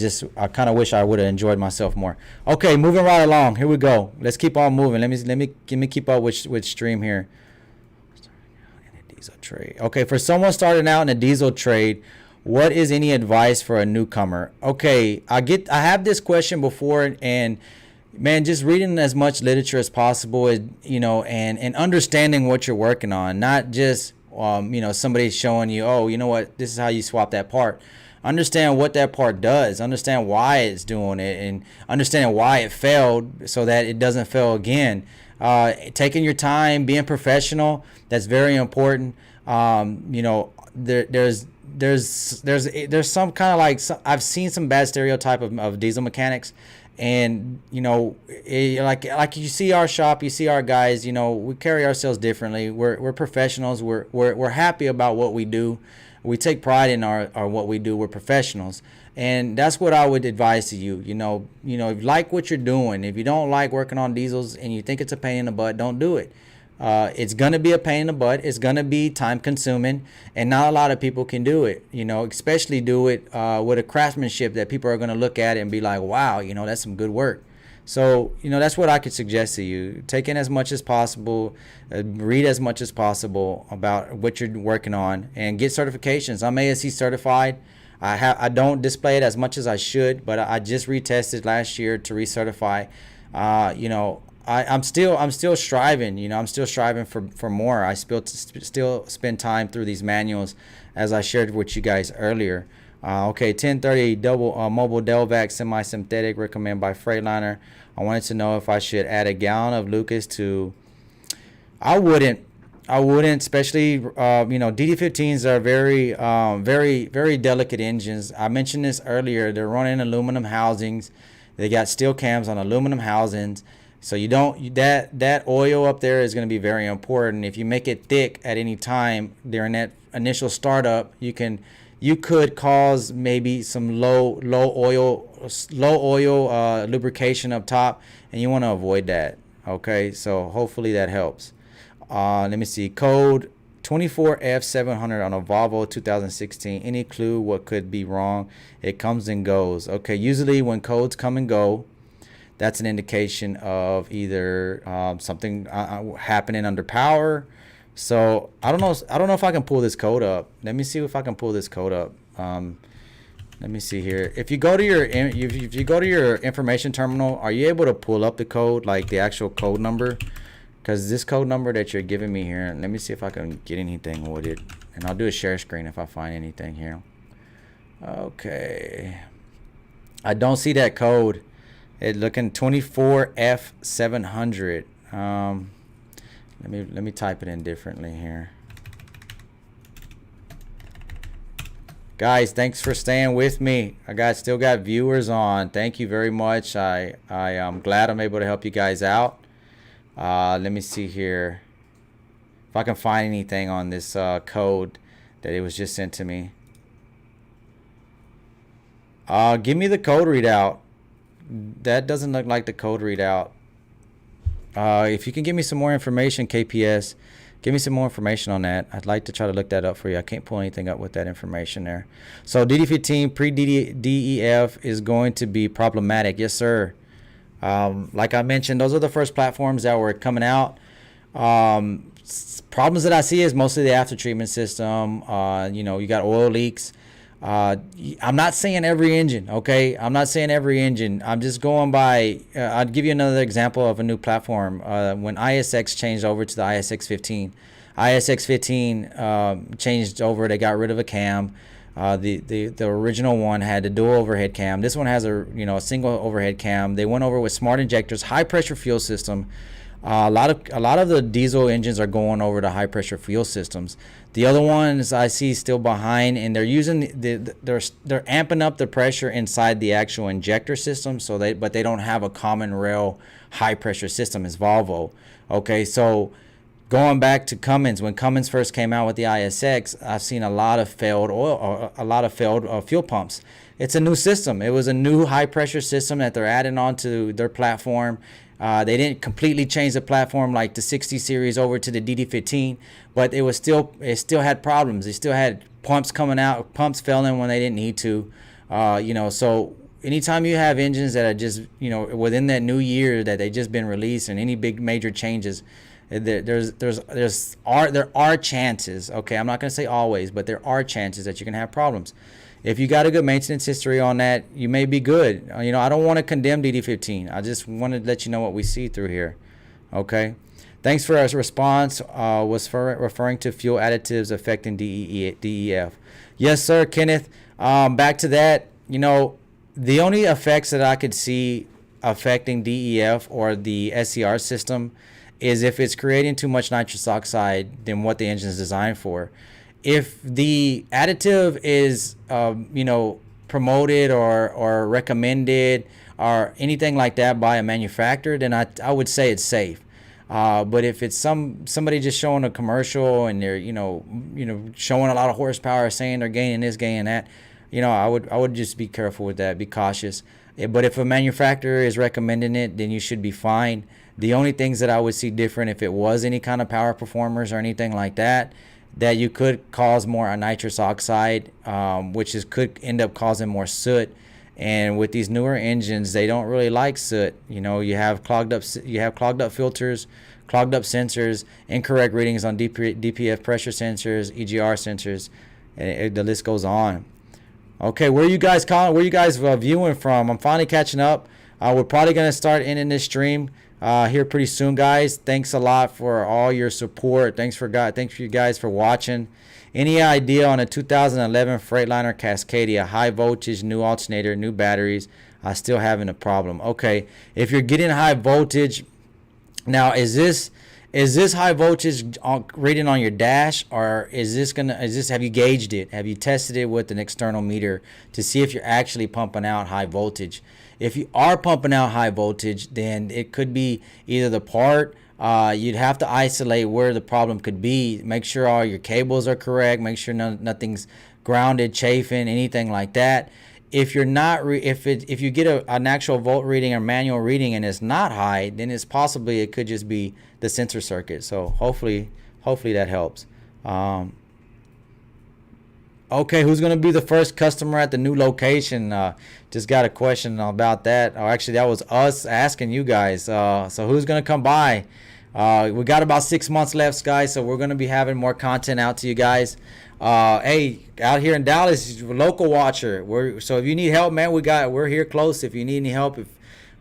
kind of wish I would have enjoyed myself more. Okay, moving right along. Here we go. Let's keep on moving. Let me keep up with stream here. In a diesel trade. Okay, for someone starting out in a diesel trade, what is any advice for a newcomer? Okay, I have this question before, and man, just reading as much literature as possible, and understanding what you're working on, not just somebody showing you, oh, you know what, this is how you swap that part. Understand what that part does, understand why it's doing it, and understand why it failed so that it doesn't fail again. Taking your time, being professional, that's very important. There's some kind of I've seen some bad stereotype of diesel mechanics, and like you see our shop, you see our guys, we carry ourselves differently. We're professionals. We're happy about what we do. We take pride in our what we do. We're professionals, and that's what I would advise to you. If you like what you're doing, if you don't like working on diesels and you think it's a pain in the butt, don't do it. It's going to be a pain in the butt. It's going to be time consuming, and not a lot of people can do it, especially do it with a craftsmanship that people are going to look at it and be like, wow, that's some good work. So, that's what I could suggest to you. Take in as much as possible, read as much as possible about what you're working on, and get certifications. I'm ASC certified. I don't display it as much as I should, but I just retested last year to recertify. I'm still striving. I'm still striving for more. I still spend time through these manuals, as I shared with you guys earlier. Okay, 1030 double mobile Delvac semi-synthetic recommended by Freightliner. I wanted to know if I should add a gallon of Lucas to. I wouldn't, especially DD15s are very delicate engines. I mentioned this earlier. They're running aluminum housings. They got steel cams on aluminum housings. So that oil up there is going to be very important. If you make it thick at any time during that initial startup, you could cause maybe some low oil lubrication up top, and you want to avoid that. Okay, so hopefully that helps. Let me see, code 24F700 on a Volvo 2016. Any clue what could be wrong? It comes and goes. Okay, usually when codes come and go, that's an indication of either something happening under power, So I don't know if I can pull this code up. Let me see if I can pull this code up. Let me see here. If you go to your information terminal, are you able to pull up the code, like the actual code number? Because this code number that you're giving me here, let me see if I can get anything with it, and I'll do a share screen if I find anything here. Okay, I don't see that code. It looking 24F700. Let me type it in differently here. Guys, thanks for staying with me. Still got viewers on. Thank you very much. I am glad I'm able to help you guys out. Let me see here if I can find anything on this code that it was just sent to me. Give me the code readout. That doesn't look like the code readout. If you can give me some more information, KPS, give me some more information on that. I'd like to try to look that up for you. I can't pull anything up with that information there. So DD15 pre-DEF is going to be problematic. Yes, sir. Like I mentioned, those are the first platforms that were coming out. Problems that I see is mostly the after treatment system. You got oil leaks. I'm not saying every engine, okay? I'm not saying every engine. I'm just going by, I'll give you another example of a new platform. When ISX changed over to the ISX15, ISX15 changed over, they got rid of a cam. The original one had a dual overhead cam. This one has a single overhead cam. They went over with smart injectors, high pressure fuel system. A lot of the diesel engines are going over to high pressure fuel systems. The other ones I see still behind, and they're using they're amping up the pressure inside the actual injector system. But they don't have a common rail high pressure system as Volvo. Okay, so going back to Cummins, when Cummins first came out with the ISX, I've seen a lot of failed fuel pumps. It's a new system. It was a new high pressure system that they're adding onto their platform. They didn't completely change the platform like the 60 series over to the DD15, but it still had problems. They still had pumps coming out, pumps failing when they didn't need to. So anytime you have engines that are just within that new year that they just been released, and any big major changes, there are chances. Okay, I'm not gonna say always, but there are chances that you can have problems. If you got a good maintenance history on that, you may be good. I don't want to condemn DD15. I just wanted to let you know what we see through here. Okay. Thanks for our response. Was referring to fuel additives affecting DEF. Yes, sir, Kenneth. Back to that. The only effects that I could see affecting DEF or the SCR system is if it's creating too much nitrous oxide than what the engine is designed for. If the additive is, promoted or recommended or anything like that by a manufacturer, then I would say it's safe. But if it's somebody just showing a commercial and they're showing a lot of horsepower, saying they're gaining this, gaining that, I would just be careful with that. Be cautious. But if a manufacturer is recommending it, then you should be fine. The only things that I would see different if it was any kind of power performers or anything like that you could cause more nitrous oxide, which could end up causing more soot. And with these newer engines, they don't really like soot. You have clogged up filters, clogged up sensors, incorrect readings on DPF pressure sensors, EGR sensors, and the list goes on. Okay, where are you guys calling? Where are you guys viewing from? I'm finally catching up. We're probably gonna start ending this stream here pretty soon, guys. Thanks a lot for all your support. Thanks for you guys for watching. Any idea on a 2011 Freightliner Cascadia, high voltage, new alternator, new batteries? I still having a problem. Okay, if you're getting high voltage, now is this high voltage reading on your dash, or have you gauged it? Have you tested it with an external meter to see if you're actually pumping out high voltage? If you are pumping out high voltage, then it could be either the part. You'd have to isolate where the problem could be. Make sure all your cables are correct. Make sure nothing's grounded, chafing, anything like that. If you're not, if you get an actual volt reading or manual reading and it's not high, then it could just be the sensor circuit. So hopefully that helps. Okay, who's going to be the first customer at the new location? Just got a question about that. Oh, actually, that was us asking you guys. So who's going to come by? We got about 6 months left, guys, so we're going to be having more content out to you guys. Hey, out here in Dallas, local watcher. So if you need help, man, we're here close. If you need any help, if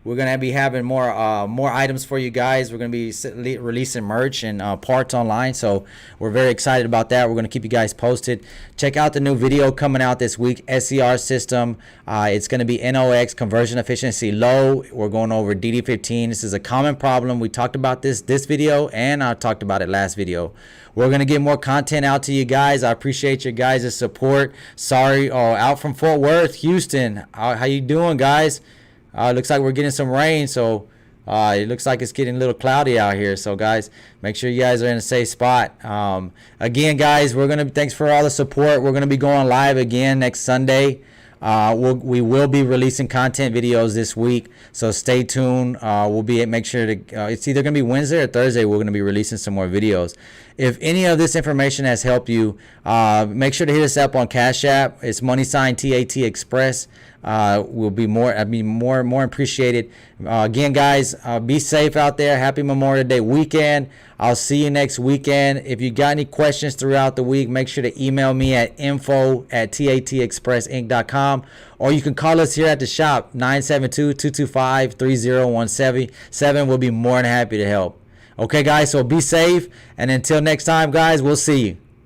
we're gonna be having more items for you guys. We're gonna be releasing merch and parts online, so we're very excited about that. We're gonna keep you guys posted. Check out the new video coming out this week. SCR system. It's gonna be NOx, conversion efficiency low. We're going over DD15. This is a common problem. We talked about this video, and I talked about it last video. We're gonna get more content out to you guys. I appreciate your guys' support. Sorry, out from Fort Worth, Houston. How you doing, guys? Looks like we're getting some rain, so it looks like it's getting a little cloudy out here. So, guys, make sure you guys are in a safe spot. Again, guys, thanks for all the support. We're gonna be going live again next Sunday. We will be releasing content videos this week, so stay tuned. Make sure to it's either gonna be Wednesday or Thursday. We're gonna be releasing some more videos. If any of this information has helped you, make sure to hit us up on Cash App. It's money sign TAT Express. Will be more appreciated. Again, guys, be safe out there. Happy Memorial Day weekend. I'll see you next weekend. If you got any questions throughout the week, make sure to email me at info@tatexpressinc.com, or you can call us here at the shop, 972-225-3017. We'll be more than happy to help. Okay, guys, so be safe, and until next time, guys, we'll see you.